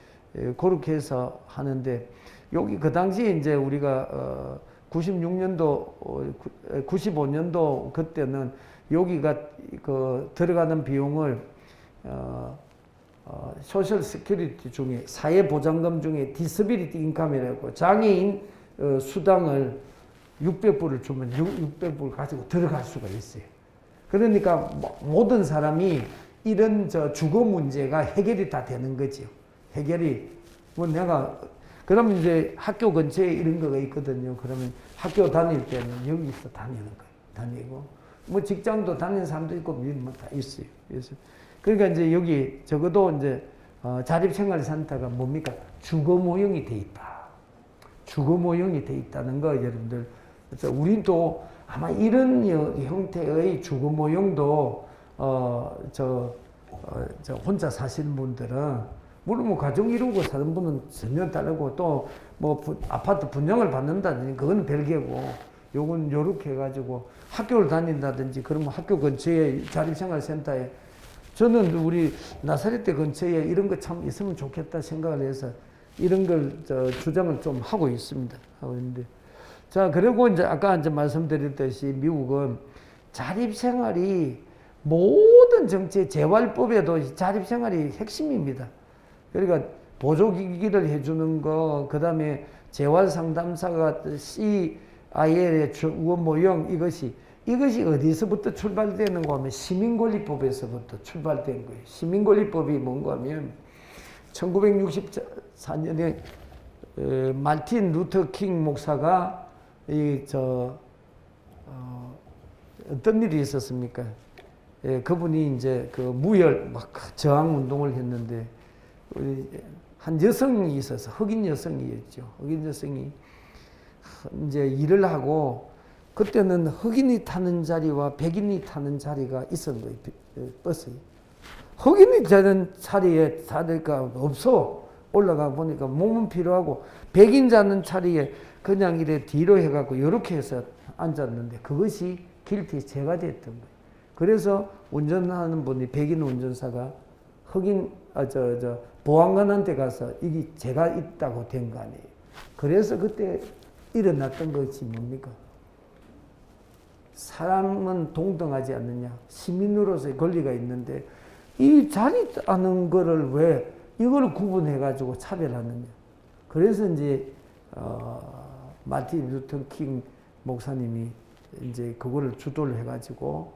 그렇게 해서 하는데 여기 그 당시에 이제 우리가 96년도, 95년도 그때는 여기가 그 들어가는 비용을 소셜 세큐리티 중에 사회보장금 중에 디스비리티 인컴이라고 장애인 수당을 600불을 주면 600불 가지고 들어갈 수가 있어요. 그러니까 모든 사람이 이런 주거 문제가 해결이 다 되는 거죠. 해결이 뭐 내가 그러면 이제 학교 근처에 이런 거가 있거든요. 그러면 학교 다닐 때는 여기서 다니는 거예요. 다니고 뭐 직장도 다니는 사람도 있고 뭐 다 있어요. 그래서 그러니까 이제 여기 적어도 이제 자립생활센터가 뭡니까? 주거 모형이 돼 있다. 주거 모형이 돼 있다는 거 여러분들. 그래서 우리도 아마 이런 형태의 주거 모형도 혼자 사시는 분들은 물론 뭐 가정 이루고 사는 분은 전혀 다르고 또 뭐 아파트 분양을 받는다든지 그건 별개고 요건 요렇게 해가지고 학교를 다닌다든지 그러면 학교 근처에 자립생활센터에 저는 우리 나사렛대 근처에 이런 거 참 있으면 좋겠다 생각을 해서 이런 걸 주장을 좀 하고 있습니다. 하고 있는데 자 그리고 이제 아까 이제 말씀드렸듯이 미국은 자립생활이 모든 정치 재활법에도 자립생활이 핵심입니다. 그러니까 보조기기를 해주는 거, 그 다음에 재활상담사가 CIL의 주원 모형 이것이 어디서부터 출발되는가 하면 시민권리법에서부터 출발된 거예요. 시민권리법이 뭔가 하면 1964년에 말틴 루터 킹 목사가 어떤 일이 있었습니까? 그분이 이제 그 무혈 막 저항 운동을 했는데 한 여성이 있어서 흑인 여성이었죠. 흑인 여성이 이제 일을 하고 그때는 흑인이 타는 자리와 백인이 타는 자리가 있었던 거예요. 버스에. 흑인이 타는 자리에 자리가 없어. 올라가 보니까 몸은 필요하고 백인 자는 자리에 그냥 이래 뒤로 해갖고 이렇게 해서 앉았는데 그것이 길티죄가 됐던 거예요. 그래서 운전하는 분이 백인 운전사가 흑인 보안관한테 가서 이게 죄가 있다고 된 거 아니에요. 그래서 그때 일어났던 것이 뭡니까? 사람은 동등하지 않느냐. 시민으로서의 권리가 있는데 이 자리 하는 거를 왜 이걸 구분해가지고 차별하느냐. 그래서 이제 마틴 루터 킹 목사님이 이제 그거를 주도를 해가지고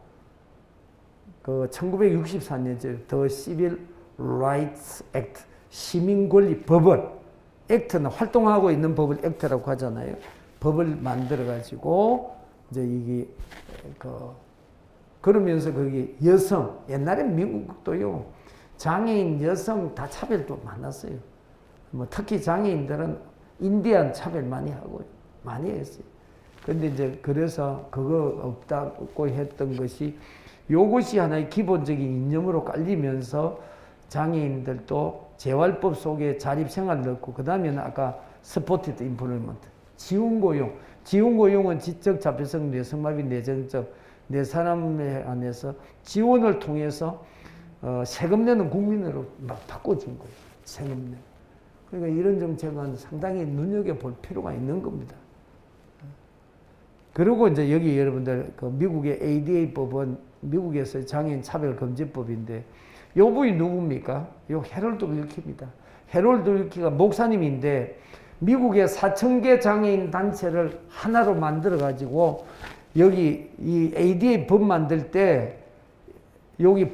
그 1964년째 더 시빌 라이츠 액트 시민권리 법을 액트는 활동하고 있는 법을 액트라고 하잖아요. 법을 만들어 가지고 이제 이게 그러면서 거기 여성 옛날에 미국도요 장애인 여성 다 차별도 많았어요. 뭐 특히 장애인들은 인디안 차별 많이 하고 많이 했어요. 근데 이제 그래서 그거 없다고 했던 것이 요것이 하나의 기본적인 이념으로 깔리면서 장애인들도 재활법 속에 자립생활을 넣고 그 다음에는 아까 스포티드 임플로이먼트 지원고용 지원고용은 지적 자폐성 뇌성마비 내전적 내 사람에 안에서 지원을 통해서 세금 내는 국민으로 막 바꿔준 거예요. 세금 내. 그러니까 이런 정책은 상당히 눈여겨볼 필요가 있는 겁니다. 그리고 이제 여기 여러분들 그 미국의 ADA 법은 미국에서 장애인 차별금지법인데 요 분이 누굽니까? 요 해롤드 윌키입니다. 해롤드 윌키가 목사님인데 미국의 4,000개 장애인 단체를 하나로 만들어 가지고 여기 이 ADA 법 만들 때 여기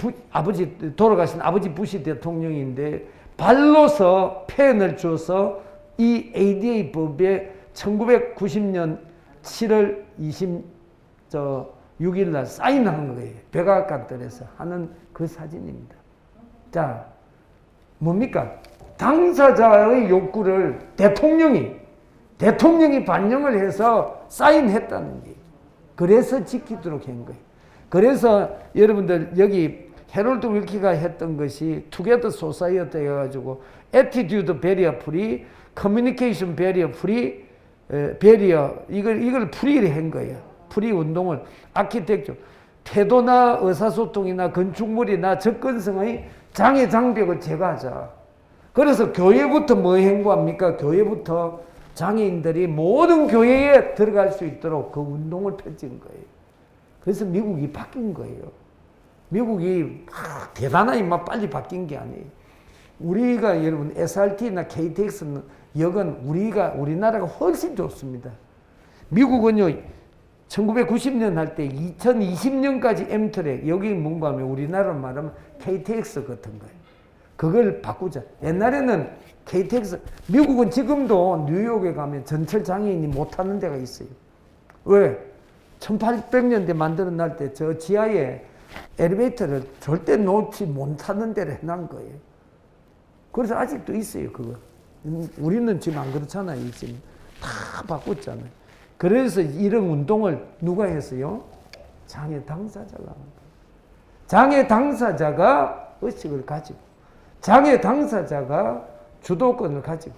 돌아가신 아버지 부시 대통령인데 발로서 펜을 줘서 이 ADA 법에 1990년 7월 26일 날 사인한 거예요. 백악관들에서 하는 그 사진입니다. 자, 뭡니까? 당사자의 욕구를 대통령이 반영을 해서 사인했다는 거예요. 그래서 지키도록 한 거예요. 그래서 여러분들 여기 해롤드 윌키가 했던 것이 투게더 소사이어티 해가지고 애티튜드 베리어 프리, 커뮤니케이션 베리어 프리, 베리어 이걸 프리를 한 거예요. 프리 운동을 아키텍처 태도나 의사소통이나 건축물이나 접근성의 장애 장벽을 제거하자. 그래서 교회부터 뭐 행보합니까? 교회부터 장애인들이 모든 교회에 들어갈 수 있도록 그 운동을 펼친 거예요. 그래서 미국이 바뀐 거예요. 미국이 대단하게 막 빨리 바뀐 게 아니에요. 우리가 여러분 SRT나 KTX 역은 우리나라가 훨씬 좋습니다. 미국은요 1990년 할 때 2020년까지 엠트랙 여기 뭔가 하면 우리나라로 말하면 KTX 같은 거예요. 그걸 바꾸자. 옛날에는 KTX 미국은 지금도 뉴욕에 가면 전철 장애인이 못 타는 데가 있어요. 왜? 1800년대 만들어 날 때 저 지하에 엘리베이터를 절대 놓지 못하는 데를 해놓은 거예요. 그래서 아직도 있어요, 그거. 우리는 지금 안 그렇잖아요, 지금. 다 바꿨잖아요. 그래서 이런 운동을 누가 했어요? 장애 당사자가 한 거예요. 장애 당사자가 의식을 가지고, 장애 당사자가 주도권을 가지고,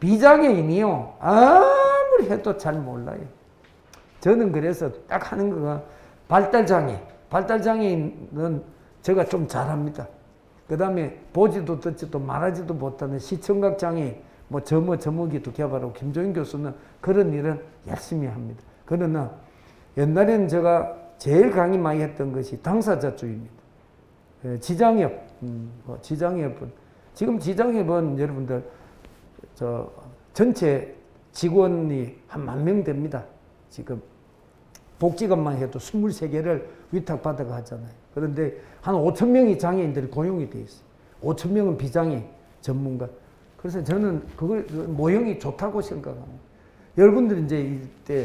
비장애인이요, 아무리 해도 잘 몰라요. 저는 그래서 딱 하는 거가 발달장애. 발달장애인은 제가 좀 잘합니다. 그 다음에 보지도 듣지도 말하지도 못하는 시청각 장애, 뭐 저머기도 개발하고 김종인 교수는 그런 일은 열심히 합니다. 그러나 옛날에는 제가 제일 강의 많이 했던 것이 당사자주의입니다. 지장협, 지장협은 지금 지장협은 여러분들 전체 직원이 한 10,000명 됩니다. 지금 복지관만 해도 23개를 위탁받아가 하잖아요. 그런데 한 5,000명이 장애인들이 고용이 돼 있어요. 5,000명은 비장애 전문가. 그래서 저는 그걸 모형이 좋다고 생각합니다. 여러분들 이제 이때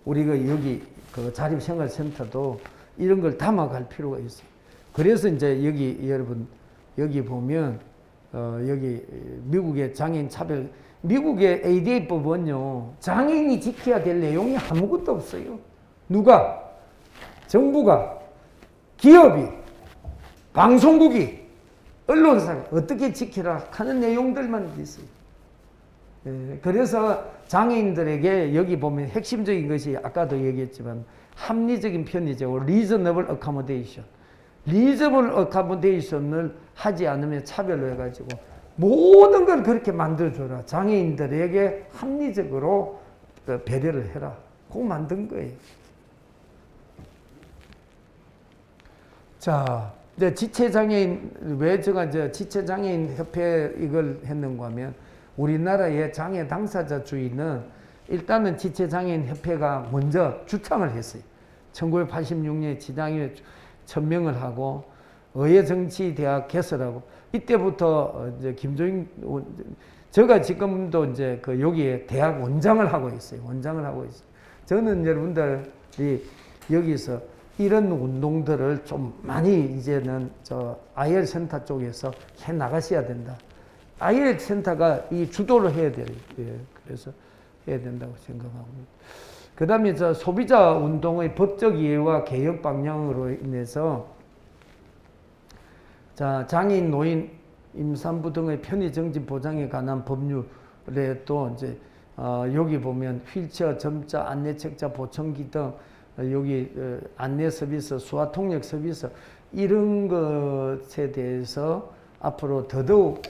우리가 여기 그 자립생활센터도 이런 걸 담아갈 필요가 있어요. 그래서 이제 여기 여러분 여기 보면 여기 미국의 장애인 차별 미국의 ADA법은요 장애인이 지켜야 될 내용이 아무것도 없어요. 누가? 정부가, 기업이, 방송국이, 언론사가 어떻게 지키라 하는 내용들만 있어요. 그래서 장애인들에게 여기 보면 핵심적인 것이 아까도 얘기했지만 합리적인 편의적으로 reasonable accommodation. reasonable accommodation을 하지 않으면 차별로 해가지고 모든 걸 그렇게 만들어줘라. 장애인들에게 합리적으로 배려를 해라. 그거 만든 거예요. 자, 이제 지체장애인, 왜 제가 이제 지체장애인 협회 이걸 했는가 하면 우리나라의 장애 당사자주의는 일단은 지체장애인 협회가 먼저 주창을 했어요. 1986년에 지장애 천명을 하고 의회정치대학 개설하고 이때부터 이제 김종인 제가 지금도 이제 그 여기에 대학 원장을 하고 있어요. 원장을 하고 있어요. 저는 여러분들이 여기서 이런 운동들을 좀 많이 이제는 저 IL 센터 쪽에서 해 나가셔야 된다. IL 센터가 이 주도를 해야 돼요. 예, 그래서 해야 된다고 생각하고. 그 다음에 저 소비자 운동의 법적 이해와 개혁 방향으로 인해서 자, 장애인, 노인, 임산부 등의 편의 정진 보장에 관한 법률에 또 이제 여기 보면 휠체어, 점자, 안내책자, 보청기 등 여기 안내 서비스, 수화 통역 서비스 이런 것에 대해서 앞으로 더더욱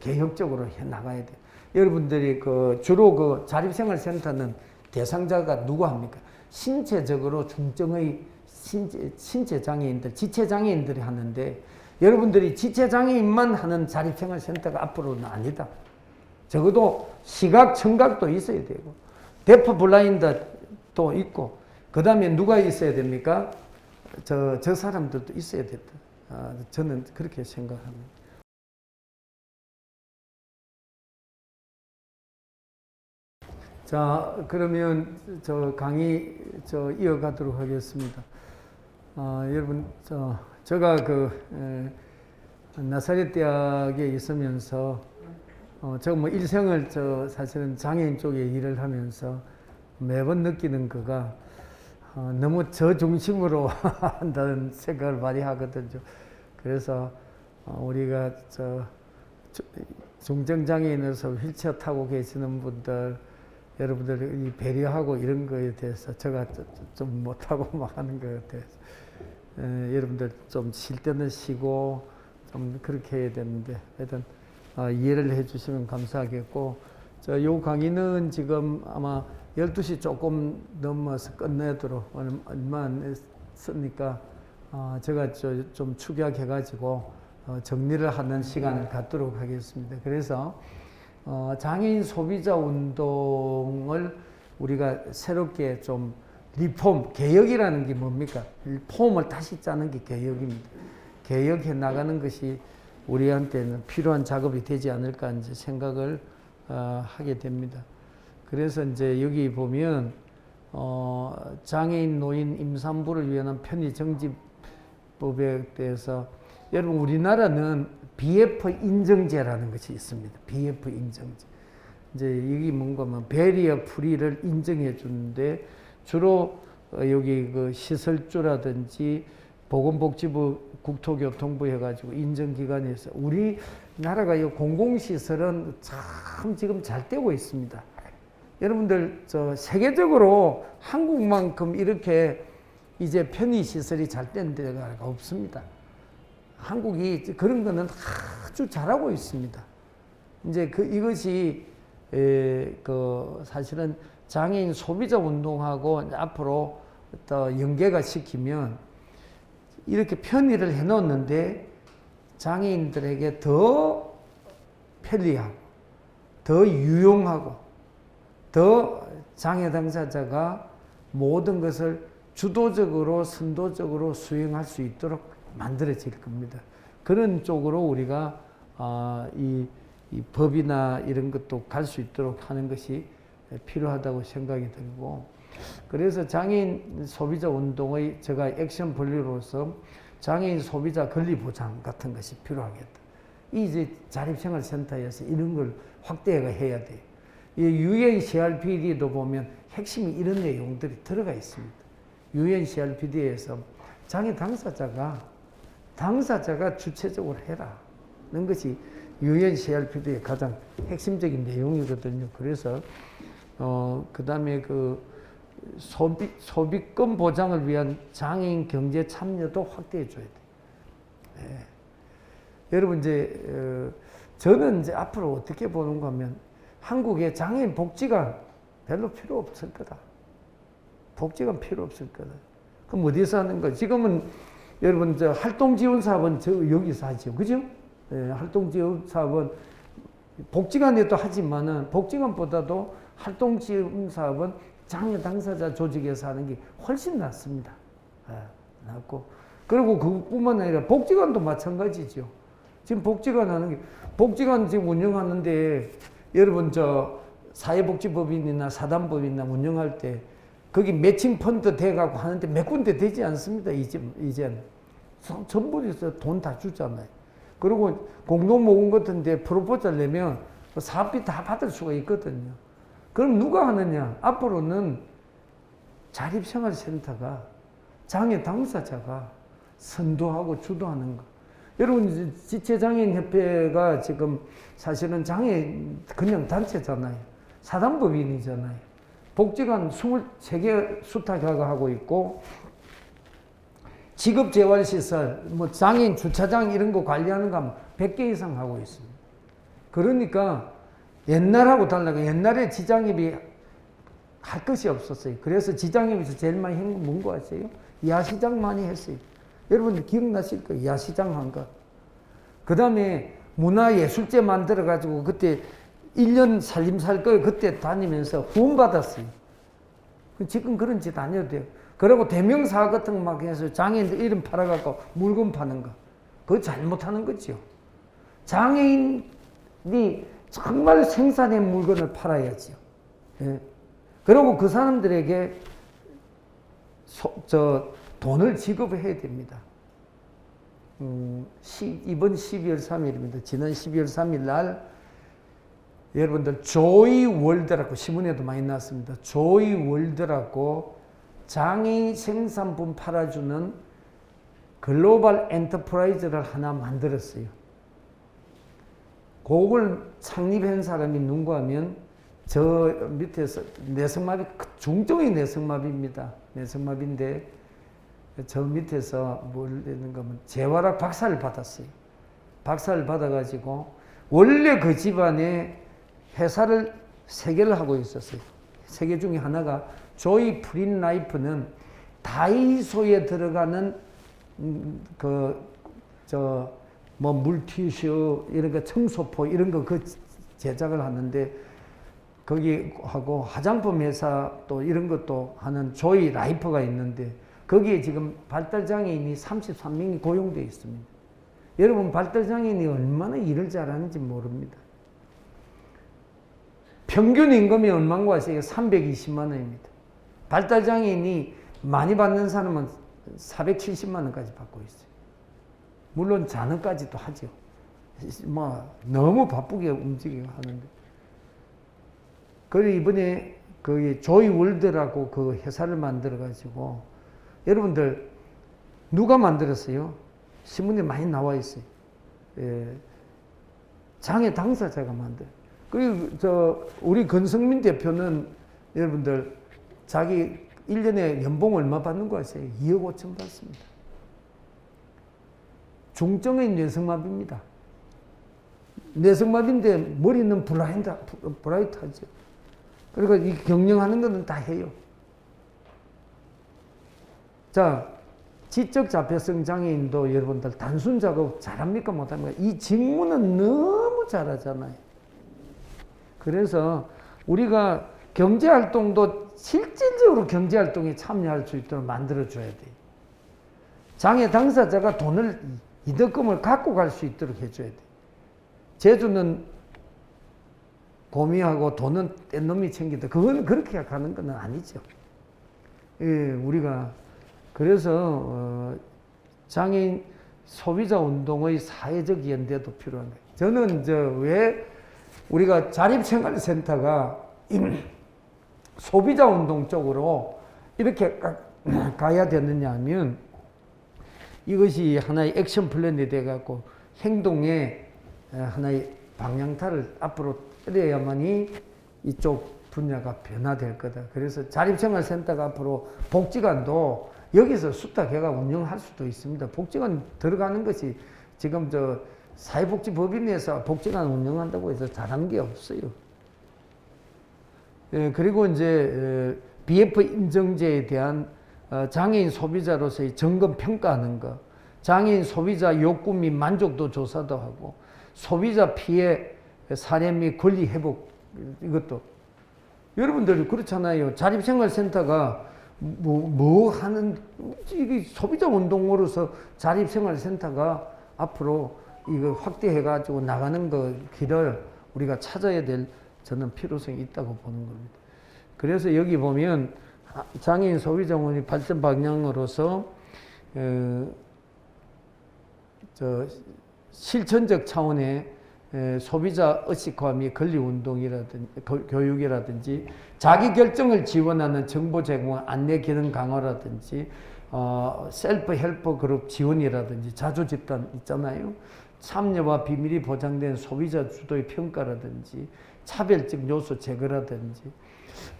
개혁적으로 해 나가야 돼요. 여러분들이 그 주로 그 자립생활센터는 대상자가 누구 합니까? 신체적으로 중증의 신체 장애인들, 지체 장애인들이 하는데 여러분들이 지체 장애인만 하는 자립생활센터가 앞으로는 아니다. 적어도 시각, 청각도 있어야 되고 데프 블라인드도 있고 그 다음에 누가 있어야 됩니까? 저 사람들도 있어야 된다. 저는 그렇게 생각합니다. 자, 그러면 저 강의 이어가도록 하겠습니다. 여러분, 제가 그 나사렛 대학에 있으면서 제가 뭐 일생을 사실은 장애인 쪽에 일을 하면서 매번 느끼는 거가 너무 저 중심으로 한다는 생각을 많이 하거든요. 그래서 우리가 중증장애인으로서 휠체어 타고 계시는 분들 여러분들이 배려하고 이런 거에 대해서 제가 좀 못하고 막 하는 것 같아요. 여러분들 좀 쉴 때는 쉬고 좀 그렇게 해야 되는데 하여튼 이해를 해주시면 감사하겠고 요 강의는 지금 아마 12시 조금 넘어서 끝내도록 얼마 안 했으니까 제가 좀 축약해가지고 정리를 하는 시간을 갖도록 하겠습니다. 그래서 장애인 소비자 운동을 우리가 새롭게 좀 리폼, 개혁이라는 게 뭡니까? 폼을 다시 짜는 게 개혁입니다. 개혁해 나가는 것이 우리한테는 필요한 작업이 되지 않을까 이제 생각을 하게 됩니다. 그래서 이제 여기 보면 장애인 노인 임산부를 위한 편의정지법에 대해서 여러분 우리나라는 BF 인정제라는 것이 있습니다. BF 인정제. 이제 여기 뭔가 뭐 베리어 프리를 인정해 주는데 주로 여기 그 시설주라든지 보건복지부 국토교통부 해가지고 인정기관에서 우리나라가 이 공공시설은 참 지금 잘 되고 있습니다. 여러분들 세계적으로 한국만큼 이렇게 이제 편의시설이 잘 된 데가 없습니다. 한국이 그런 거는 아주 잘하고 있습니다. 이제 이것이 사실은 장애인 소비자 운동하고 앞으로 또 연계가 시키면 이렇게 편의를 해놓는데 장애인들에게 더 편리하고 더 유용하고 더 장애 당사자가 모든 것을 주도적으로 선도적으로 수행할 수 있도록 만들어질 겁니다. 그런 쪽으로 우리가 이 법이나 이런 것도 갈 수 있도록 하는 것이 필요하다고 생각이 들고 그래서 장애인 소비자 운동의 제가 액션 분류로서 장애인 소비자 권리 보장 같은 것이 필요하겠다. 이제 자립생활센터에서 이런 걸 확대해야 돼요. 이 UN CRPD도 보면 핵심이 이런 내용들이 들어가 있습니다. UN CRPD에서 장애 당사자가 주체적으로 해라는 것이 UN CRPD의 가장 핵심적인 내용이거든요. 그래서 그 다음에 그 소비권 보장을 위한 장애인 경제 참여도 확대해 줘야 돼요. 네. 여러분 저는 이제 앞으로 어떻게 보는가 하면 한국의 장애인 복지관 별로 필요 없을 거다. 복지관 필요 없을 거다. 그럼 어디서 하는 거야? 지금은 여러분 활동지원사업은 여기서 하죠. 그죠? 네, 활동지원사업은 복지관에도 하지만은 복지관보다도 활동지원사업은 장애 당사자 조직에서 하는 게 훨씬 낫습니다. 낫고. 그리고 그뿐만 아니라 복지관도 마찬가지죠. 지금 복지관 하는 게, 복지관 지금 운영하는데, 여러분, 사회복지법인이나 사단법인이나 운영할 때, 거기 매칭 펀드 돼가고 하는데 몇 군데 되지 않습니다. 이제는. 전부 돈 다 주잖아요. 그리고 공동모금 같은데 프로포절 내면 사업비 다 받을 수가 있거든요. 그럼 누가 하느냐? 앞으로는 자립생활센터가 장애 당사자가 선도하고 주도하는 거. 여러분, 지체장애인협회가 지금 사실은 그냥 단체잖아요. 사단법인이잖아요. 복지관 23개 수탁하고 하고 있고, 직업재활시설, 장애인 주차장 이런 거 관리하는 거 하면 100개 이상 하고 있습니다. 그러니까 옛날하고 달라요. 옛날에 지장협이 할 것이 없었어요. 그래서 지장협에서 제일 많이 한 건 뭔 거 아세요? 야시장 많이 했어요. 여러분 기억나실 거예요. 야시장 한 거. 그 다음에 문화예술제 만들어가지고 그때 1년 살림살 거 그때 다니면서 후원 받았어요. 지금 그런 짓 안 해도 돼요. 그리고 대명사 같은 거 막 해서 장애인들 이름 팔아갖고 물건 파는 거. 그거 잘못하는 거죠. 장애인이 정말 생산된 물건을 팔아야죠. 예. 그리고 그 사람들에게 돈을 지급해야 됩니다. 이번 12월 3일입니다. 지난 12월 3일 날 여러분들 조이 월드라고 신문에도 많이 나왔습니다. 조이 월드라고 장애인 생산품 팔아주는 글로벌 엔터프라이즈를 하나 만들었어요. 그걸 창립한 사람이 누군가 하면 저 밑에서 중증의 내성마비입니다. 내성마비인데 저 밑에서 뭘 내는 거면 재활학 박사를 받았어요. 박사를 받아가지고 원래 그 집안에 회사를 3개를 하고 있었어요. 3개 중에 하나가 조이 프린 라이프는 다이소에 들어가는 물티슈 이런 거 청소포 이런 거 그 제작을 하는데 거기 하고 화장품 회사 또 이런 것도 하는 조이 라이프가 있는데 거기에 지금 발달장애인이 33명이 고용되어 있습니다. 여러분 발달장애인이 얼마나 일을 잘하는지 모릅니다. 평균 임금이 얼마인 거 아세요? 320만 원입니다. 발달장애인이 많이 받는 사람은 470만 원까지 받고 있어요. 물론 자녀까지도 하죠. 뭐 너무 바쁘게 움직이고 하는데. 그리고 이번에 그 조이 월드라고 그 회사를 만들어 가지고 여러분들 누가 만들었어요? 신문에 많이 나와 있어요. 예. 장애 당사자가 만들어요. 그리고 우리 권성민 대표는 여러분들 자기 1년에 연봉 얼마 받는 거 아세요? 2억 5천 받습니다. 중증의 뇌성마비입니다. 뇌성마비인데 머리는 브라이트하죠. 그러니까 이 경영하는 거는 다 해요. 자, 지적 자폐성 장애인도 여러분들 단순 작업 잘합니까 못합니까? 이 직무는 너무 잘하잖아요. 그래서 우리가 경제활동도 실질적으로 경제활동에 참여할 수 있도록 만들어줘야 돼요. 장애 당사자가 이득금을 갖고 갈 수 있도록 해줘야 돼요. 제주는 고미하고 돈은 뗀 놈이 챙기다. 그건 그렇게 가는 건 아니죠. 예, 우리가 그래서 장애인 소비자 운동의 사회적 연대도 필요한 거예요. 저는 왜 우리가 자립생활센터가 소비자 운동 쪽으로 이렇게 가야 되느냐 하면 이것이 하나의 액션 플랜이 돼갖고 행동의 하나의 방향타를 앞으로 때려야만이 이쪽 분야가 변화될 거다. 그래서 자립생활센터가 앞으로 복지관도 여기서 수탁해가 운영할 수도 있습니다. 복지관 들어가는 것이 지금 사회복지법인에서 복지관 운영한다고 해서 잘하는 게 없어요. 예, 그리고 이제 BF 인정제에 대한 장애인 소비자로서의 점검 평가하는 거, 장애인 소비자 욕구 및 만족도 조사도 하고, 소비자 피해 사례 및 권리 회복 이것도 여러분들 그렇잖아요. 자립생활센터가 뭐 하는 이게 소비자 운동으로서 자립생활센터가 앞으로 이거 확대해가지고 나가는 그 길을 우리가 찾아야 될 저는 필요성이 있다고 보는 겁니다. 그래서 여기 보면 장애인 소비자원의 발전 방향으로서 실천적 차원의 소비자 의식화 및 권리운동이라든지 교육이라든지 자기결정을 지원하는 정보 제공 안내 기능 강화라든지 셀프 헬퍼 그룹 지원이라든지 자조집단 있잖아요. 참여와 비밀이 보장된 소비자 주도의 평가라든지 차별적 요소 제거라든지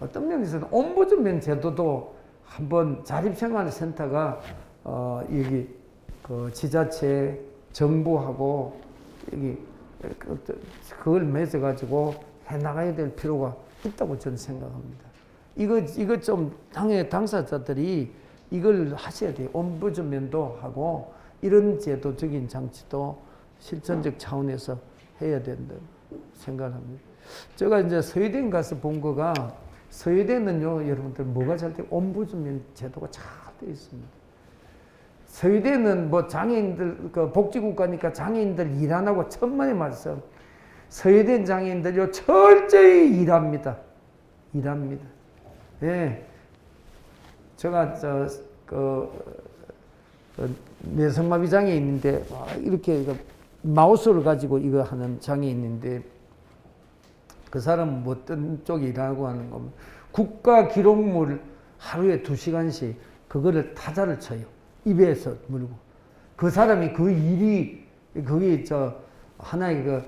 어떤 면에서는 옴부즈맨 제도도 한번 자립생활센터가 여기 그 지자체 정부하고 여기 그걸 맺어가지고 해나가야 될 필요가 있다고 저는 생각합니다. 이거 좀 당사자들이 이걸 하셔야 돼요. 옴부즈맨도 하고 이런 제도적인 장치도 실천적 차원에서 해야 된다고 생각합니다. 제가 이제 서울대 가서 본 거가 서울대는요, 여러분들 뭐가 잘 돼? 옴부즈맨 제도가 잘 되어 있습니다. 서울대는 뭐 장애인들, 복지국가니까 장애인들 일 안 하고 천만의 말씀. 서울대 장애인들요, 철저히 일합니다. 일합니다. 예. 제가, 뇌성마비 장애인인데, 이렇게 마우스를 가지고 이거 하는 장애인인데, 그 사람은 뭐 어떤 쪽에 일하고 하는 거면, 국가 기록물 하루에 2시간씩 그거를 타자를 쳐요. 입에서 물고. 그 사람이 그 일이, 그게 하나의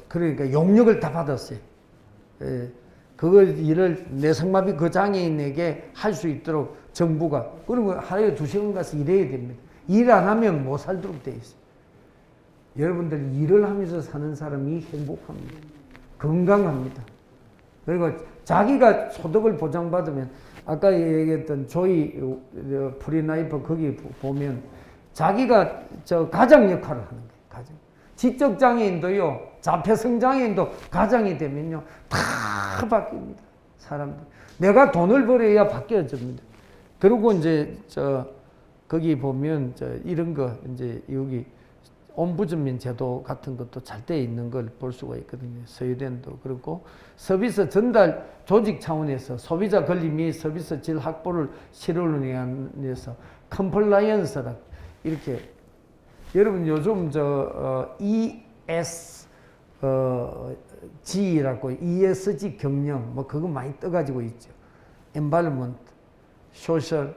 그러니까 용역을 다 받았어요. 예. 그걸 일을 뇌성마비 그 장애인에게 할 수 있도록 정부가. 그리고 하루에 2시간 가서 일해야 됩니다. 일 안 하면 못 살도록 돼 있어요. 여러분들 일을 하면서 사는 사람이 행복합니다. 건강합니다. 그리고 자기가 소득을 보장받으면 아까 얘기했던 조이 프리나이프 거기 보면 자기가 가장 역할을 하는 거예요. 가장. 지적장애인도요, 자폐성장애인도 가장이 되면요, 다 바뀝니다. 사람들. 내가 돈을 벌어야 바뀌어집니다. 그리고 이제, 거기 보면, 이런 거, 이제 여기, 옴부즈민 제도 같은 것도 잘 돼 있는 걸 볼 수가 있거든요. 스웨덴도 그렇고, 서비스 전달 조직 차원에서 소비자 권리 및 서비스 질 확보를 실현을 위해서 컴플라이언스라 이렇게 여러분 요즘 ESG라고 ESG 경영 뭐 그거 많이 떠가지고 있죠. Environment, Social,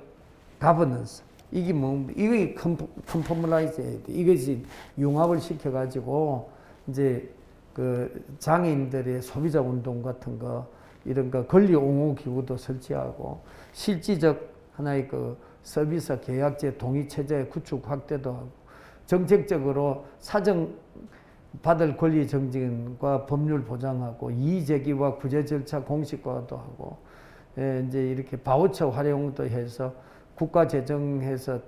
Governance 이게 뭐 이게 컴포멀라이즈 이것이 융합을 시켜가지고 이제 그 장애인들의 소비자 운동 같은 거 이런 거 권리 옹호 기구도 설치하고 실질적 하나의 그 서비스 계약제 동의 체제 구축 확대도 하고 정책적으로 사정 받을 권리 정진과 법률 보장하고 이의 제기와 구제 절차 공식화도 하고 이제 이렇게 바우처 활용도 해서 국가 재정해서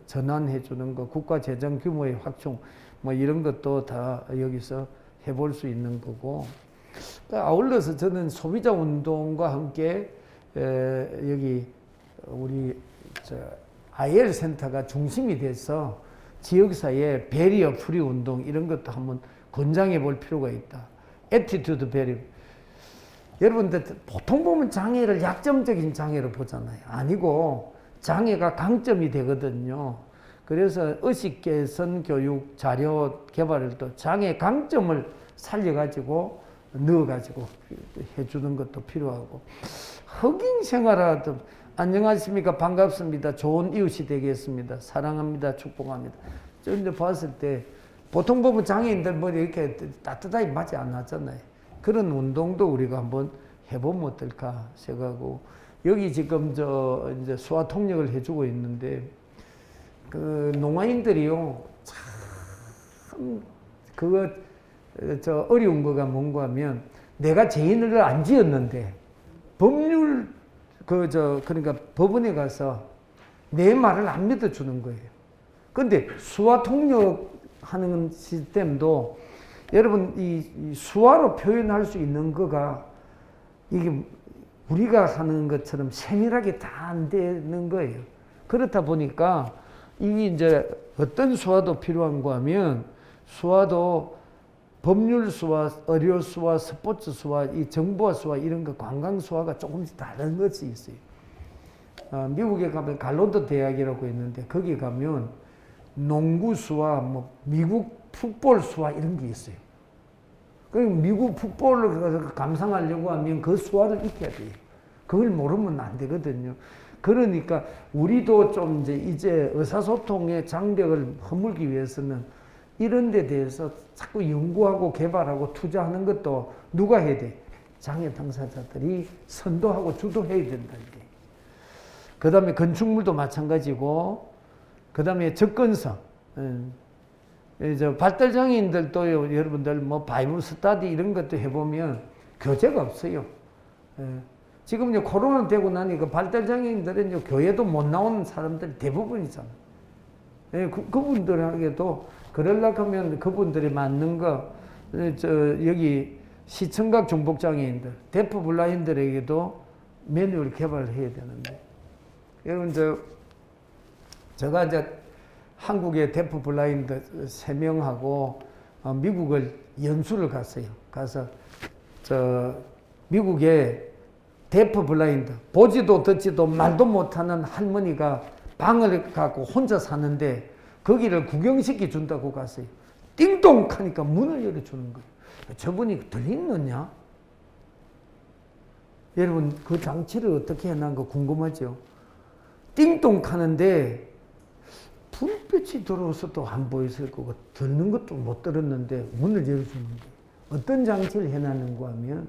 전환해 주는 거, 국가 재정 규모의 확충 뭐 이런 것도 다 여기서 해볼 수 있는 거고 아울러서 저는 소비자 운동과 함께 여기 우리 IL 센터가 중심이 돼서 지역사회 배리어 프리 운동 이런 것도 한번 권장해 볼 필요가 있다. 애티튜드 배리어. 여러분들 보통 보면 장애를 약점적인 장애로 보잖아요. 아니고 장애가 강점이 되거든요. 그래서 의식 개선 교육 자료 개발을 또 장애 강점을 살려가지고 넣어가지고 해주는 것도 필요하고 흑인 생활하도 안녕하십니까 반갑습니다. 좋은 이웃이 되겠습니다. 사랑합니다. 축복합니다. 저 이제 봤을 때 보통 보면 장애인들 뭐 이렇게 따뜻하게 맞지 않았잖아요. 그런 운동도 우리가 한번 해보면 어떨까 생각하고 여기 지금 이제 수화 통역을 해주고 있는데 그 농아인들이요 참 그거 어려운 거가 뭔가 하면 내가 죄인을 안 지었는데 법률 그러니까 법원에 가서 내 말을 안 믿어주는 거예요. 근데 수화 통역하는 시스템도 여러분 이 수화로 표현할 수 있는 거가 이게 우리가 하는 것처럼 세밀하게 다 안 되는 거예요. 그렇다 보니까 이게 이제 어떤 수화도 필요한가 하면 수화도 법률 수화, 의료 수화, 스포츠 수화, 이 정보화 수화 이런 거 관광 수화가 조금씩 다른 것이 있어요. 미국에 가면 갈로드 대학이라고 있는데 거기 가면 농구 수화, 뭐 미국 풋볼 수화 이런 게 있어요. 그리고 미국 풋볼을 감상하려고 하면 그 수화를 익혀야 돼요. 그걸 모르면 안 되거든요. 그러니까 우리도 좀 이제 의사소통의 장벽을 허물기 위해서는 이런 데 대해서 자꾸 연구하고 개발하고 투자하는 것도 누가 해야 돼? 장애 당사자들이 선도하고 주도해야 된다. 그 다음에 건축물도 마찬가지고, 그 다음에 접근성. 발달장애인들도 여러분들 뭐 바이블 스터디 이런 것도 해보면 교재가 없어요. 지금 이제 코로나 되고 나니까 발달장애인들은 이제 교회도 못 나오는 사람들이 대부분이잖아요. 그분들에게도 그러려고 하면 그분들이 맞는 거, 여기 시청각 중복장애인들, 데프 블라인들에게도 매뉴얼 개발을 해야 되는데. 여러분, 제가 이제 한국의 데프 블라인드 3명하고 미국을 연수를 갔어요. 가서, 미국에 데프 블라인드, 보지도 듣지도 말도 못하는 할머니가 방을 갖고 혼자 사는데 거기를 구경시켜 준다고 갔어요. 띵동 하니까 문을 열어주는 거예요. 저분이 들리느냐? 여러분 그 장치를 어떻게 해놓은 거 궁금하죠? 띵동 하는데 불빛이 들어와서도 안 보였을 거고 듣는 것도 못 들었는데 문을 열어주는 거예요. 어떤 장치를 해놨는가 하면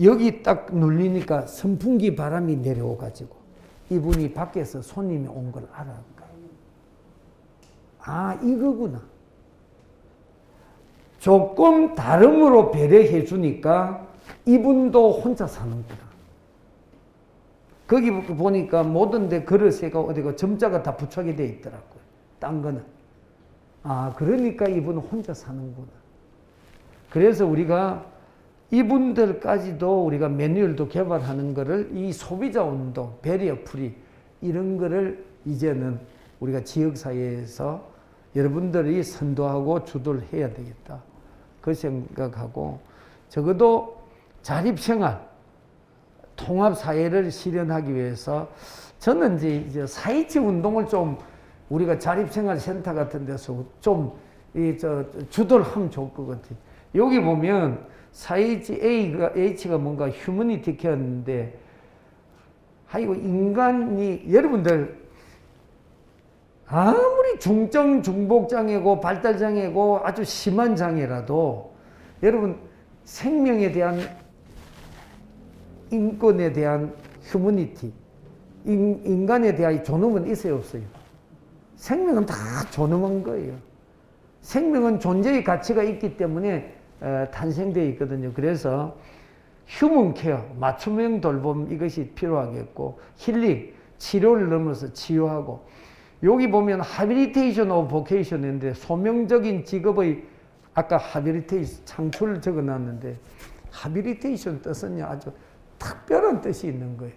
여기 딱 눌리니까 선풍기 바람이 내려오가지고 이분이 밖에서 손님이 온 걸 알아간 거예요. 아, 이거구나. 조금 다름으로 배려해 주니까 이분도 혼자 사는구나. 거기 보니까 모든 데 그릇에가 어디가 점자가 다 부착이 되어 있더라고요. 딴 거는. 아, 그러니까 이분은 혼자 사는구나. 그래서 우리가 이분들까지도 우리가 매뉴얼도 개발하는 거를 이 소비자 운동, 배리어 프리 이런 거를 이제는 우리가 지역사회에서 여러분들이 선도하고 주도를 해야 되겠다. 그 생각하고 적어도 자립생활, 통합사회를 실현하기 위해서 저는 이제 4.27 운동을 좀 우리가 자립생활센터 같은 데서 좀 주도를 하면 좋을 것 같아요. 여기 보면 4.27 H가 뭔가 휴머니티 케어인데, 아이고, 인간이, 여러분들, 아무리 중증 중복장애고 발달장애고 아주 심한 장애라도 여러분 생명에 대한 인권에 대한 휴머니티, 인간에 대한 존엄은 있어요, 없어요? 생명은 다 존엄한 거예요. 생명은 존재의 가치가 있기 때문에 탄생되어 있거든요. 그래서 휴먼 케어, 맞춤형 돌봄 이것이 필요하겠고, 힐링, 치료를 넘어서 치유하고, 여기 보면 하빌리테이션 오브 보케이션인데 소명적인 직업의 아까 하빌리테이션 창출을 적어놨는데 하빌리테이션 뜻은요 아주 특별한 뜻이 있는 거예요.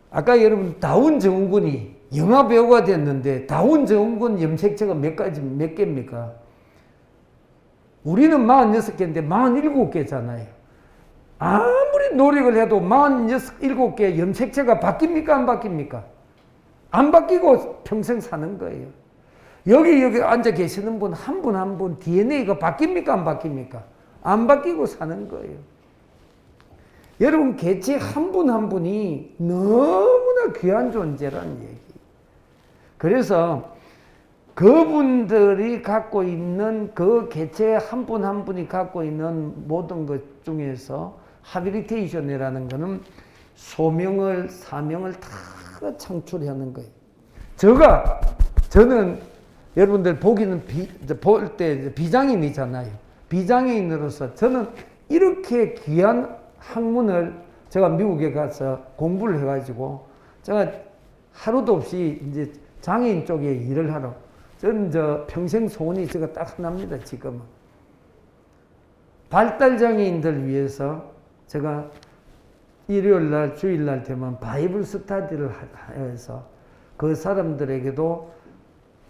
아까 여러분 다운 증후군이 영화 배우가 됐는데 다운 증후군 염색체가 몇 개입니까? 우리는 46개인데 47개잖아요. 아무리 노력을 해도 47개 염색체가 바뀝니까? 안 바뀝니까? 안 바뀌고 평생 사는 거예요. 여기 앉아 계시는 분 한 분 한 분 DNA가 바뀝니까? 안 바뀝니까? 안 바뀌고 사는 거예요. 여러분 개체 한 분 한 분이 너무나 귀한 존재라는 얘기. 그래서 그분들이 갖고 있는 그 개체 한 분 한 분이 갖고 있는 모든 것 중에서 하빌리테이션이라는 것은 소명을 사명을 다 창출하는 거예요. 저는 여러분들 볼 때 비장애인이잖아요. 비장애인으로서 저는 이렇게 귀한 학문을 제가 미국에 가서 공부를 해가지고 제가 하루도 없이 이제 장애인 쪽에 일을 하러 저는 평생 소원이 제가 딱 하나입니다. 지금은 발달장애인들 위해서 제가 일요일날 주일날 되면 바이블 스터디를 해서 그 사람들에게도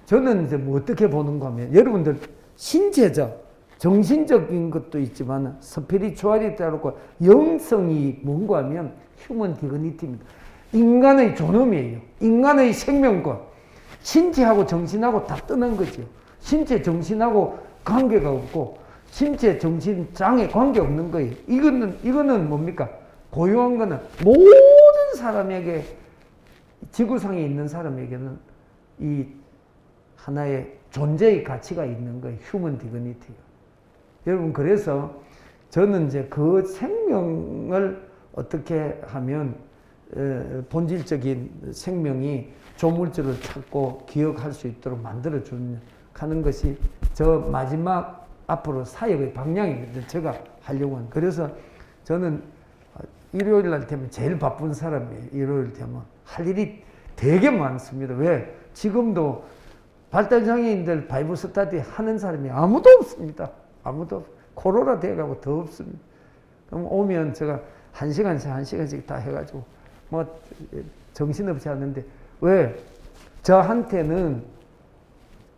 저는 이제 뭐 어떻게 보는가 하면 여러분들 신체적 정신적인 것도 있지만 스피리추얼리티라고 영성이 뭔가 하면 휴먼 디그니티입니다. 인간의 존엄이에요. 인간의 생명권. 신체하고 정신하고 다 떠난 거죠. 신체 정신하고 관계가 없고 신체 정신 장애 관계 없는 거예요. 이거는 뭡니까? 고유한 거는 모든 사람에게 지구상에 있는 사람에게는 이 하나의 존재의 가치가 있는 거예요. 휴먼 디그니티가. 여러분 그래서 저는 이제 그 생명을 어떻게 하면 본질적인 생명이 조물주를 찾고 기억할 수 있도록 만들어주는 하는 것이 저 마지막 앞으로 사역의 방향입니다. 제가 하려고 하는. 그래서 저는 일요일 날 되면 제일 바쁜 사람이에요. 일요일 되면 할 일이 되게 많습니다. 왜? 지금도 발달장애인들 바이블 스터디 하는 사람이 아무도 없습니다. 아무도 코로나 돼가고 더 없습니다. 그럼 오면 제가 한 시간씩 다 해가지고 뭐 정신없이 하는데 왜? 저한테는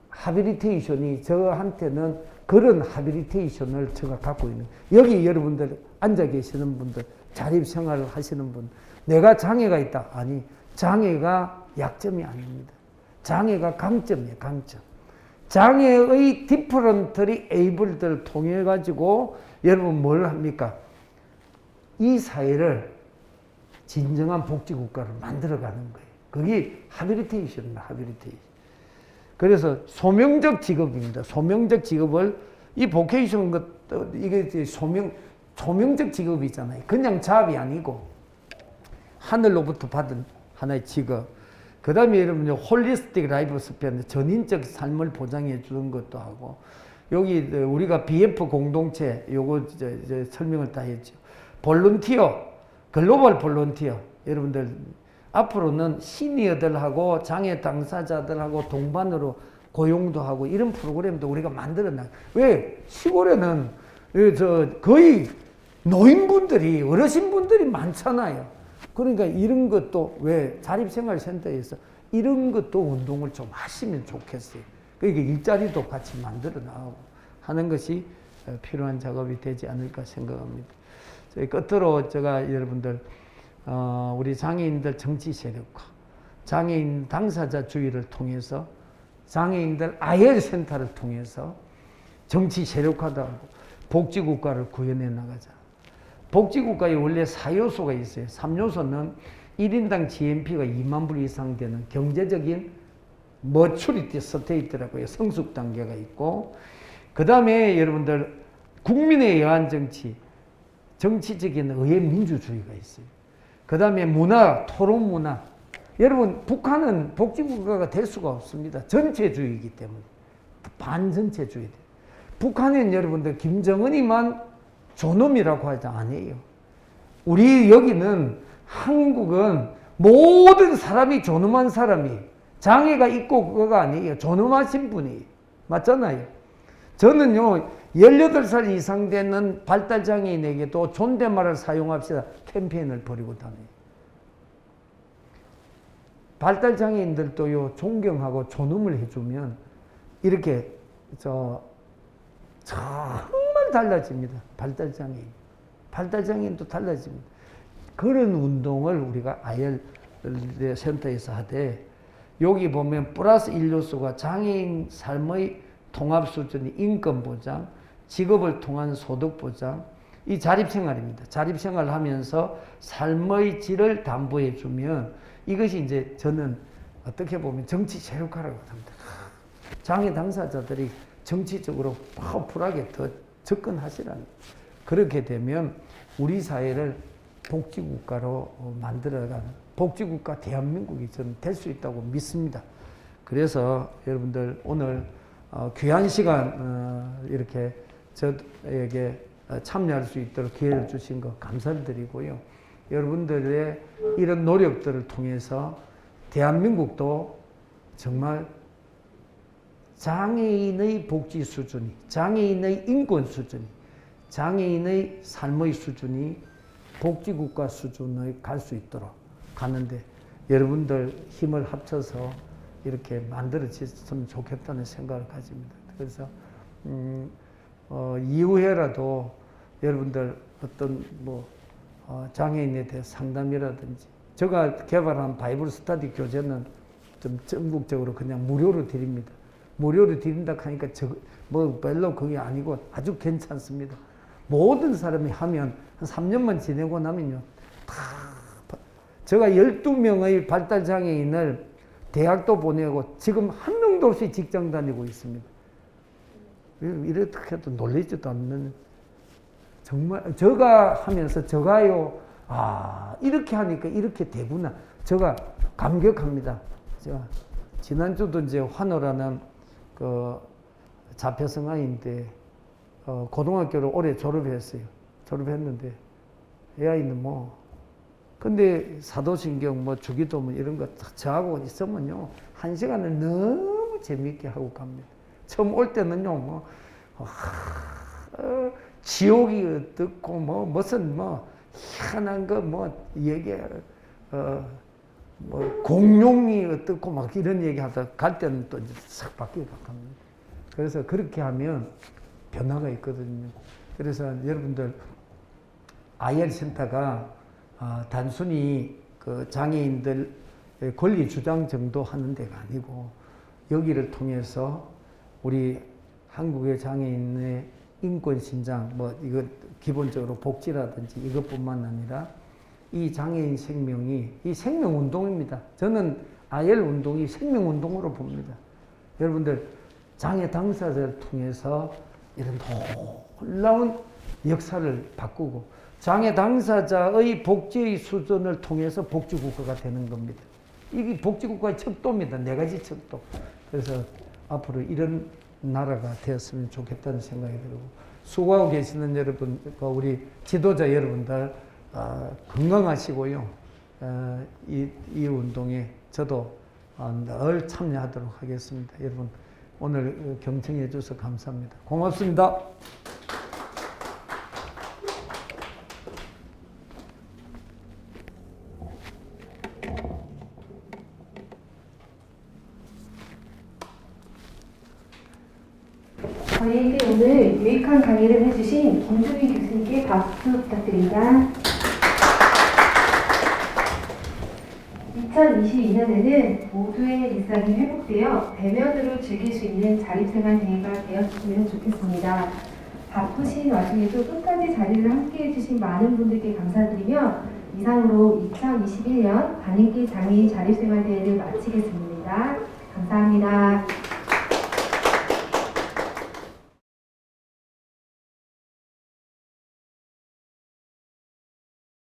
하빌리테이션이 저한테는 그런 하빌리테이션을 제가 갖고 있는 여기 여러분들 앉아 계시는 분들 자립생활을 하시는 분 내가 장애가 있다. 아니 장애가 약점이 아닙니다. 장애가 강점이에요. 강점. 장애의 디퍼런트리 에이블들을 통해 가지고 여러분 뭘 합니까? 이 사회를 진정한 복지국가를 만들어가는 거예요. 그게 하빌리테이션입니다. 하빌리테이션. 그래서 소명적 직업입니다. 소명적 직업을 이 보케이션 것도 이게 소명적 직업이잖아요. 그냥 잡이 아니고 하늘로부터 받은 하나의 직업. 그 다음에 여러분, 홀리스틱 라이프 스팬, 전인적 삶을 보장해 주는 것도 하고, 여기 우리가 BF 공동체, 요거 이제 설명을 다 했죠. 볼런티어, 글로벌 볼런티어. 여러분들, 앞으로는 시니어들하고 장애 당사자들하고 동반으로 고용도 하고 이런 프로그램도 우리가 만들어 놔. 왜? 시골에는 거의 노인분들이, 어르신분들이 많잖아요. 그러니까 이런 것도 왜 자립생활센터에서 이런 것도 운동을 좀 하시면 좋겠어요. 그러니까 일자리도 같이 만들어 나가고 하는 것이 필요한 작업이 되지 않을까 생각합니다. 저희 끝으로 제가 여러분들 우리 장애인들 정치 세력화, 장애인 당사자 주의를 통해서 장애인들 IL 센터를 통해서 정치 세력화도 하고 복지국가를 구현해 나가자. 복지국가에 원래 4요소가 있어요. 3요소는 1인당 GNP가 2만 불 이상 되는 경제적인 머추리티 스테이트라고요. 성숙 단계가 있고, 그 다음에 여러분들 국민에 의한 정치, 정치적인 의회 민주주의가 있어요. 그 다음에 문화, 토론 문화. 여러분, 북한은 복지국가가 될 수가 없습니다. 전체주의이기 때문에. 반전체주의. 북한은 여러분들 김정은이만 존엄이라고 하지 않아요. 우리 여기는 한국은 모든 사람이 존엄한 사람이, 장애가 있고 그거가 아니에요. 존엄하신 분이. 맞잖아요. 저는요, 18살 이상 되는 발달장애인에게도 존댓말을 사용합시다 캠페인을 벌이고 다녀요. 발달장애인들도요, 존경하고 존엄을 해주면 이렇게 정말 달라집니다. 발달장애인도 달라집니다. 그런 운동을 우리가 IL 센터에서 하되, 여기 보면 플러스 1요소가 장애인 삶의 통합 수준이 인권 보장, 직업을 통한 소득 보장, 이 자립생활입니다. 자립생활을 하면서 삶의 질을 담보해 주면 이것이 이제 저는 어떻게 보면 정치 세력화라고 합니다. 장애 당사자들이 정치적으로 파워풀하게 더 접근하시라는. 그렇게 되면 우리 사회를 복지국가로 만들어가는, 복지국가 대한민국이 저는 될 수 있다고 믿습니다. 그래서 여러분들 오늘 귀한 시간 이렇게 저에게 참여할 수 있도록 기회를 주신 것 감사를 드리고요. 여러분들의 이런 노력들을 통해서 대한민국도 정말 장애인의 복지 수준이, 장애인의 인권 수준이, 장애인의 삶의 수준이 복지국가 수준에 갈 수 있도록 가는데 여러분들 힘을 합쳐서 이렇게 만들어졌으면 좋겠다는 생각을 가집니다. 그래서 이후에라도 여러분들 어떤 장애인에 대해 상담이라든지, 제가 개발한 바이블 스터디 교재는 좀 전국적으로 그냥 무료로 드립니다. 무료로 드린다 하니까 별로 그게 아니고 아주 괜찮습니다. 모든 사람이 하면 한 3년만 지내고 나면요, 제가 12명의 발달장애인을 대학도 보내고 지금 한 명도 없이 직장 다니고 있습니다. 이렇게 해도 놀라지도 않는, 정말 제가 하면서 제가요, 이렇게 하니까 이렇게 되구나. 제가 감격합니다. 제가 지난주도 이제 환호라는 그 자폐성아인데 고등학교를 올해 졸업했어요. 졸업했는데 이 아이는 근데 사도신경 주기도문 이런 거 저하고 있으면요, 1시간을 너무 재미있게 하고 갑니다. 처음 올 때는요, 지옥이 어떻고 무슨 희한한 거 얘기 공룡이 어떻고 막 이런 얘기 하다 갈 때는 또 이제 싹 바뀌어 갑니다. 그래서 그렇게 하면 변화가 있거든요. 그래서 여러분들 IL 센터가 단순히 그 장애인들 권리 주장 정도 하는 데가 아니고, 여기를 통해서 우리 한국의 장애인의 인권 신장, 이거 기본적으로 복지라든지 이것뿐만 아니라 이 장애인 생명이 이 생명 운동입니다. 저는 IL 운동이 생명 운동으로 봅니다. 여러분들 장애 당사자를 통해서 이런 놀라운 역사를 바꾸고 장애 당사자의 복지의 수준을 통해서 복지국가가 되는 겁니다. 이게 복지국가의 척도입니다. 네 가지 척도. 그래서 앞으로 이런 나라가 되었으면 좋겠다는 생각이 들고, 수고하고 계시는 여러분과 우리 지도자 여러분들 건강하시고요. 이 운동에 저도 늘 참여하도록 하겠습니다. 여러분 오늘 경청해 주셔서 감사합니다. 고맙습니다. 저희에게 오늘 유익한 강의를 해주신 김주민 교수님께 박수 부탁드립니다. 2022년에는 모두의 일상이 회복되어 대면으로 즐길 수 있는 자립생활 대회가 되었으면 좋겠습니다. 바쁘신 와중에도 끝까지 자리를 함께해 주신 많은 분들께 감사드리며 이상으로 2021년 단인기 장애인 자립생활 대회를 마치겠습니다. 감사합니다.